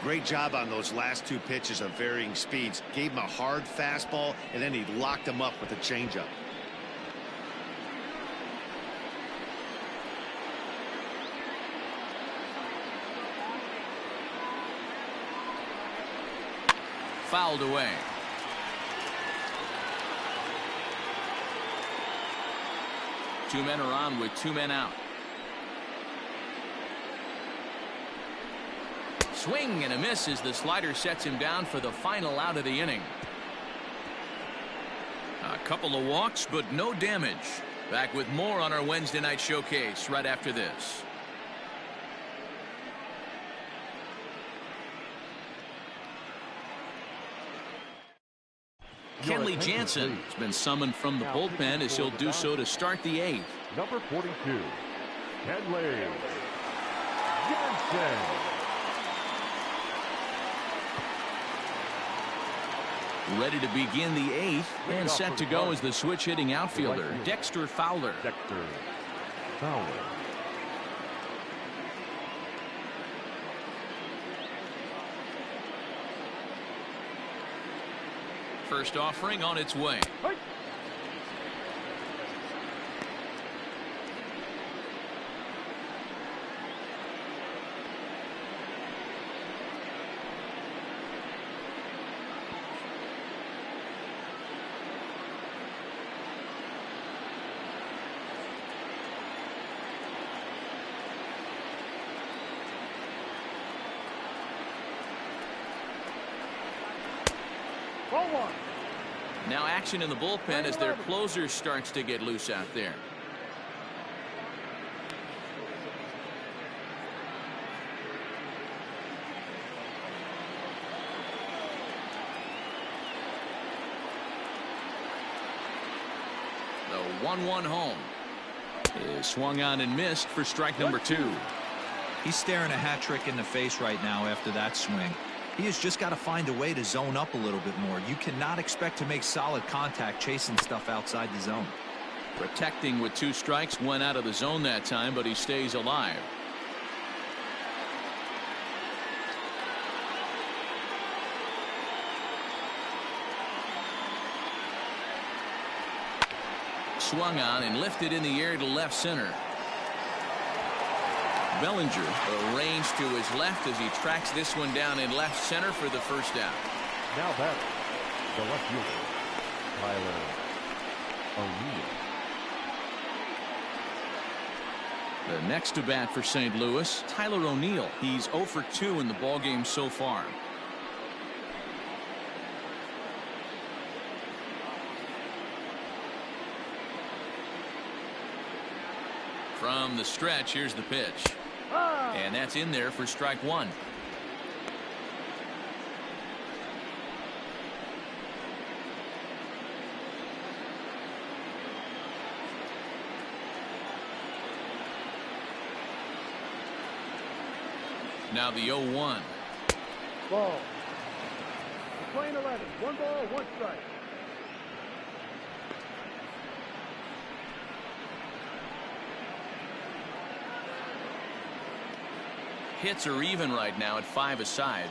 Great job on those last 2 pitches of varying speeds. Gave him a hard fastball, and then he locked him up with a changeup. Fouled away. Two men are on with 2 men out. Swing and a miss as the slider sets him down for the final out of the inning. A couple of walks, but no damage. Back with more on our Wednesday night showcase right after this. Kenley Jansen has been summoned from the bullpen as he'll do so to start the 8th. Number 42, Kenley Jansen. Ready to begin the 8th and set to go as the switch hitting outfielder, Dexter Fowler. Dexter Fowler. First offering on its way. Now action in the bullpen as their closer starts to get loose out there. The 1-1 home is swung on and missed for strike number 2. He's staring a hat trick in the face right now after that swing. He has just got to find a way to zone up a little bit more. You cannot expect to make solid contact chasing stuff outside the zone. Protecting with 2 strikes, went out of the zone that time, but he stays alive. Swung on and lifted in the air to left center. Bellinger arranged to his left as he tracks this one down in left center for the first out. Now batter, the left fielder, Tyler O'Neill. The next to bat for St. Louis, Tyler O'Neill. He's 0 for 2 in the ballgame so far. From the stretch, here's the pitch. And that's in there for strike one. Now the 0-1. Ball. Playing 11. 1 ball, 1 strike. Hits are even right now at 5 aside.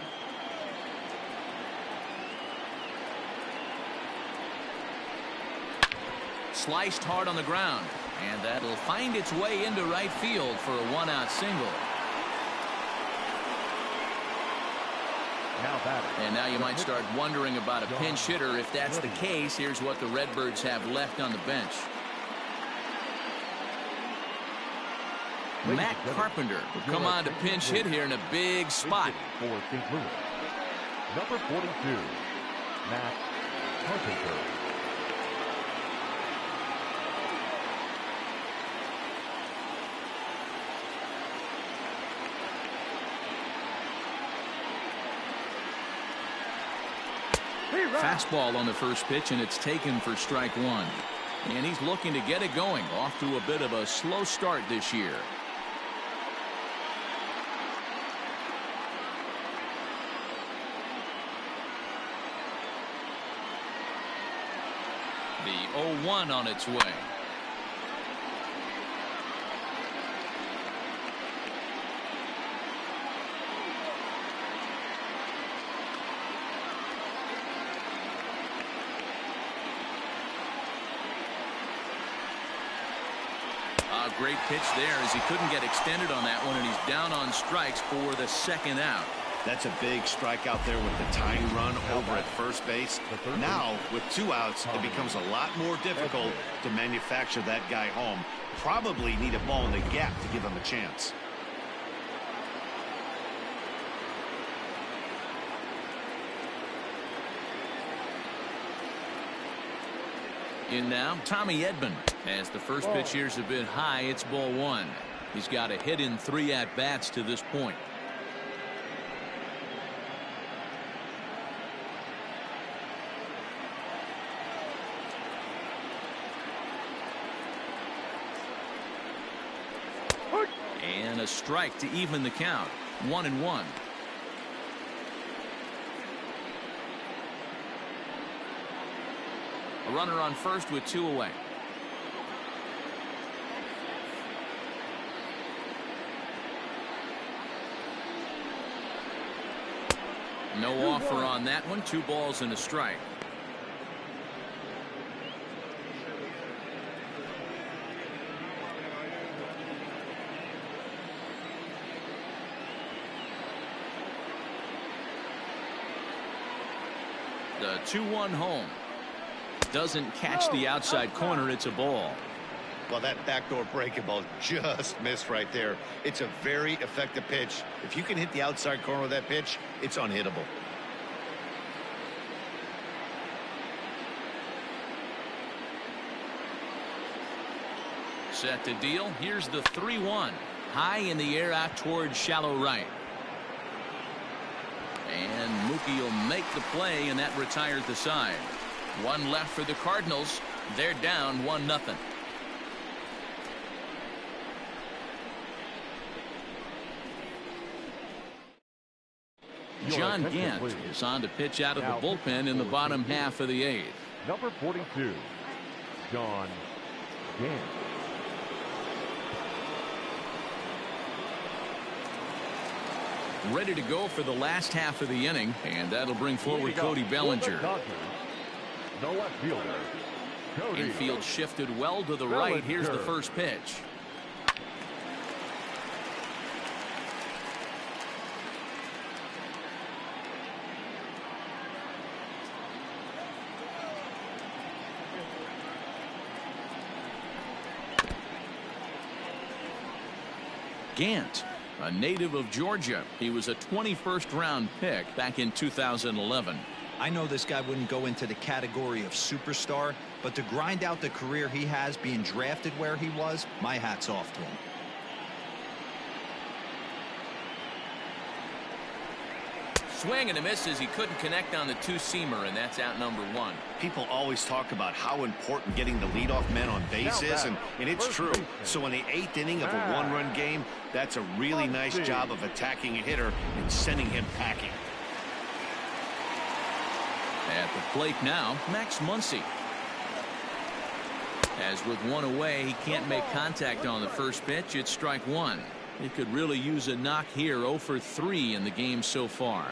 Sliced hard on the ground, and that'll find its way into right field for a 1-out single. And now you might start wondering about a pinch hitter. If that's the case, here's what the Redbirds have left on the bench. Matt Carpenter will come on to pinch hit here in a big spot. For St. Louis, number 42, Matt Carpenter. Fastball on the first pitch, and it's taken for strike one. And he's looking to get it going. Off to a bit of a slow start this year. The 0-1 on its way. Great pitch there as he couldn't get extended on that one, and he's down on strikes for the second out. That's a big strikeout there with the tying run over at first base. Now, with 2 outs, it becomes a lot more difficult to manufacture that guy home. Probably need a ball in the gap to give him a chance. In now, Tommy Edman. As the first pitch here's a bit high, it's ball 1. He's got a hit in 3 at-bats to this point. And a strike to even the count. 1-1. A runner on first with 2 away. No offer on that one. 2 balls and a strike. The 2-1 home. Doesn't catch the outside corner. It's a ball. Well, that backdoor breaking ball just missed right there. It's a very effective pitch. If you can hit the outside corner of that pitch, it's unhittable. Set to deal. Here's the 3-1. High in the air out towards shallow right. And Mookie will make the play, and that retires the side. 1 left for the Cardinals. They're down 1-0. John Gant is on to pitch out of the bullpen in the bottom half of the 8th. Number 42, John Gant. Ready to go for the last half of the inning, and that'll bring forward Cody Bellinger. No left fielder, Cody. Infield shifted well to the right. Here's the first pitch. Gant, a native of Georgia. He was a 21st round pick back in 2011. I know this guy wouldn't go into the category of superstar, but to grind out the career he has being drafted where he was, my hat's off to him. Swing and a miss as he couldn't connect on the two-seamer, and that's out number one. People always talk about how important getting the leadoff man on base is, and it's true. So in the 8th inning of a one-run game, that's a really nice job of attacking a hitter and sending him packing. At the plate now, Max Muncy. As with one away, he can't make contact on the first pitch. It's strike one. He could really use a knock here. 0 for 3 in the game so far.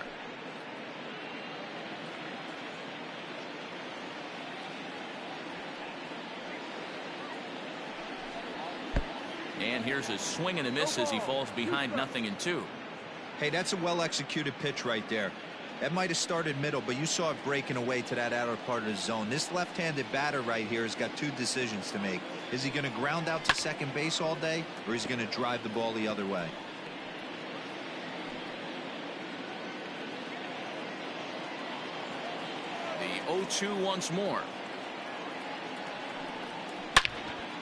And here's a swing and a miss as he falls behind 0-2. Hey, that's a well-executed pitch right there. That might have started middle, but you saw it breaking away to that outer part of the zone. This left-handed batter right here has got two decisions to make. Is he going to ground out to second base all day, or is he going to drive the ball the other way? The 0-2 once more.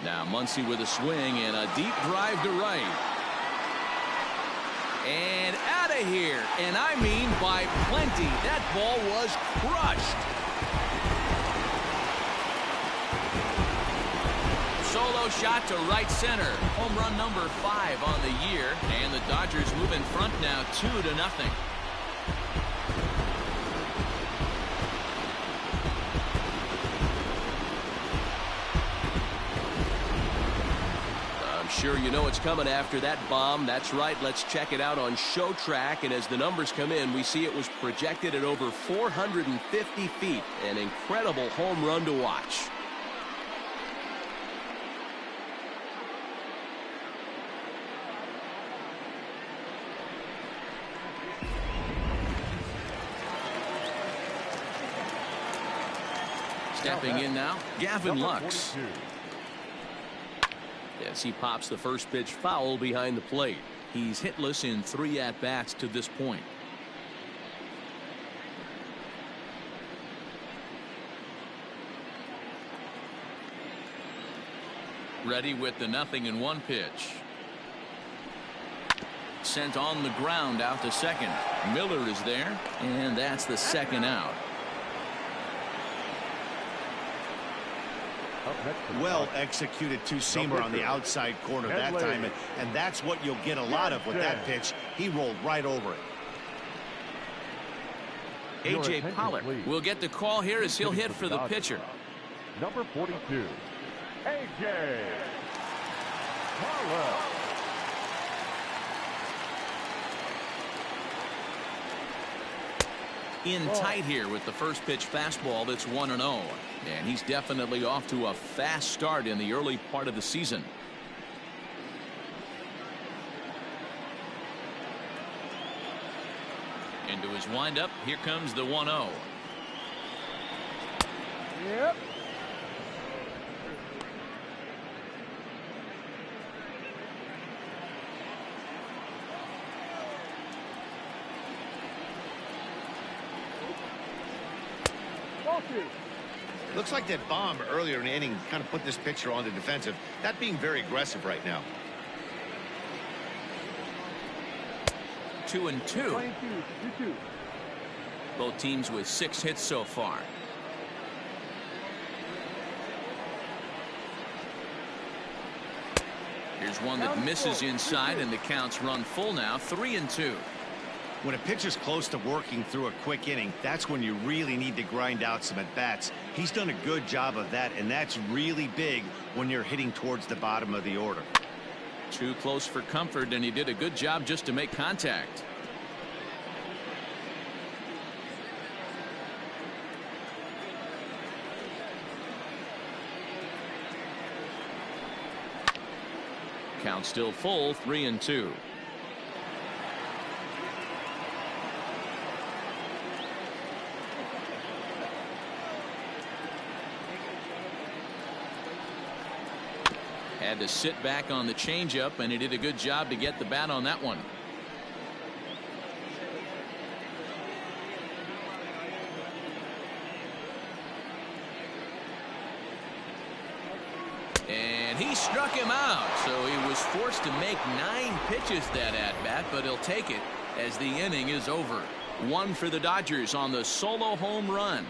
Now Muncy with a swing and a deep drive to right. And out of here. And I mean by plenty. That ball was crushed. Solo shot to right center. Home run number 5 on the year. And the Dodgers move in front now 2-0. Sure, you know what's coming after that bomb. That's right. Let's check it out on Show Track. And as the numbers come in, we see it was projected at over 450 feet. An incredible home run to watch. Stepping in now, Gavin Lux. 42. As he pops the first pitch foul behind the plate. He's hitless in 3 at-bats to this point. Ready with the 0-1 pitch. Sent on the ground out to second. Miller is there, and that's the second out. Well executed two-seamer on the outside corner that time, and that's what you'll get a lot of with that pitch. He rolled right over it. A.J. Pollock will get the call here as he'll hit for the pitcher. Number 42, A.J. Pollock. In tight here with the first pitch fastball that's 1-0. And he's definitely off to a fast start in the early part of the season. Into his windup, here comes the 1-0. Yep. Looks like that bomb earlier in the inning kind of put this pitcher on the defensive. That being very aggressive right now. 2-2. Both teams with 6 hits so far. Here's one that misses inside, and the count's run full now. 3-2. When a pitcher's close to working through a quick inning, that's when you really need to grind out some at-bats. He's done a good job of that, and that's really big when you're hitting towards the bottom of the order. Too close for comfort, and he did a good job just to make contact. Count still full, 3-2. Had to sit back on the changeup, and he did a good job to get the bat on that one. And he struck him out, so he was forced to make 9 pitches that at-bat, but he'll take it as the inning is over. 1 for the Dodgers on the solo home run.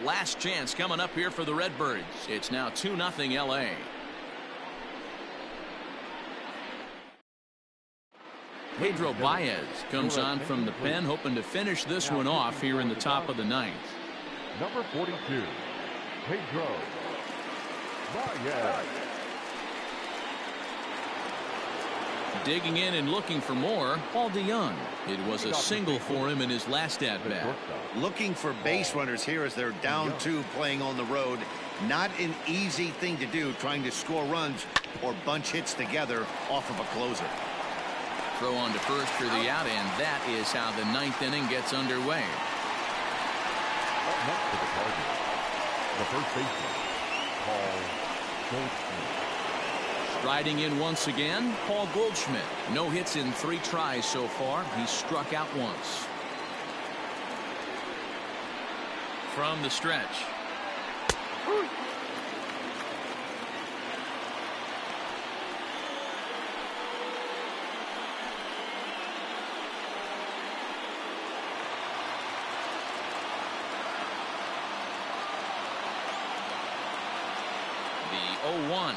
Last chance coming up here for the Redbirds. It's now 2-0 LA. Pedro Baez comes on from the pen, hoping to finish this one off here in the top of the 9th. Number 42, Pedro Baez. Digging in and looking for more, Paul DeYoung. It was a single for him in his last at-bat. Looking for base runners here as they're down 2 playing on the road. Not an easy thing to do, trying to score runs or bunch hits together off of a closer. Throw on to first for the out, and that is how the 9th inning gets underway. Up next for the Cardinals, the first baseman, Paul Goldschmidt. Striding in once again, Paul Goldschmidt. No hits in 3 tries so far. He struck out once. From the stretch. The 0-1.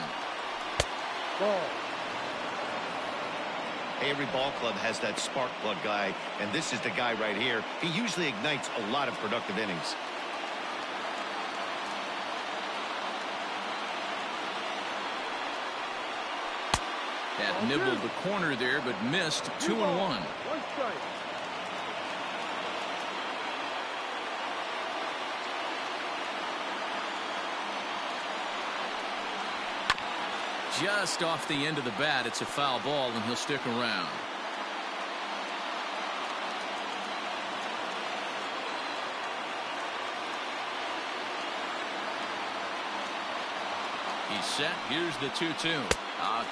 Ball. Every ball club has that spark plug guy, and this is the guy right here. He usually ignites a lot of productive innings. That nibbled the corner there, but missed. 2-1. 1 strike. Just off the end of the bat, it's a foul ball, and he'll stick around. He's set. Here's the 2-2.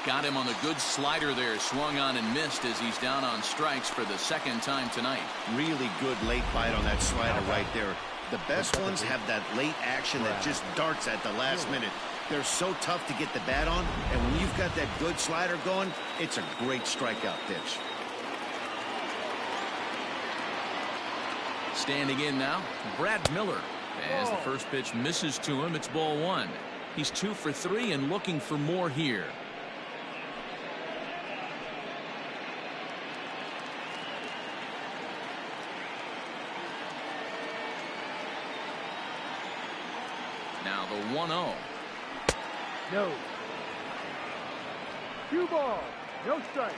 Got him on the good slider there. Swung on and missed as he's down on strikes for the 2nd time tonight. Really good late bite on that slider right there. The best ones have that late action that just darts at the last minute. They're so tough to get the bat on, and when you've got that good slider going, it's a great strikeout pitch. Standing in now, Brad Miller. As the first pitch misses to him, it's ball 1. He's 2 for 3 and looking for more here. Now the 1-0. No. 2 balls. No strike.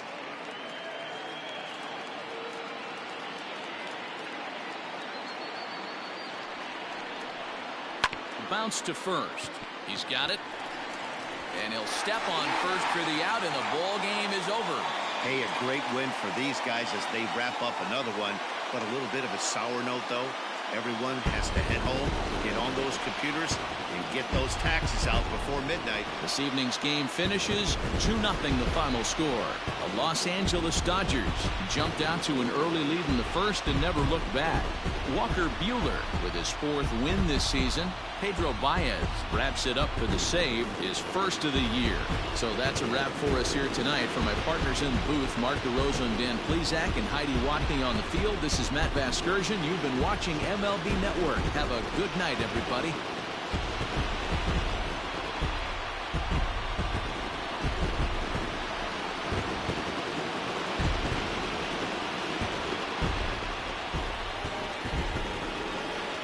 Bounce to first. He's got it. And he'll step on first for the out, and the ball game is over. Hey, a great win for these guys as they wrap up another one. But a little bit of a sour note, though. Everyone has to head home, get on those computers, and get those taxes out before midnight. This evening's game finishes 2-0 the final score. The Los Angeles Dodgers jumped out to an early lead in the first and never looked back. Walker Buehler with his 4th win this season. Pedro Baez wraps it up for the save, his first of the year. So that's a wrap for us here tonight. For my partners in the booth, Mark DeRosa and Dan Plesac, and Heidi Watney on the field, this is Matt Vasgersian. You've been watching MLB Network. Have a good night, everybody.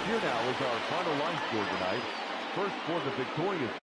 Here now is our final line score tonight. First for the victorious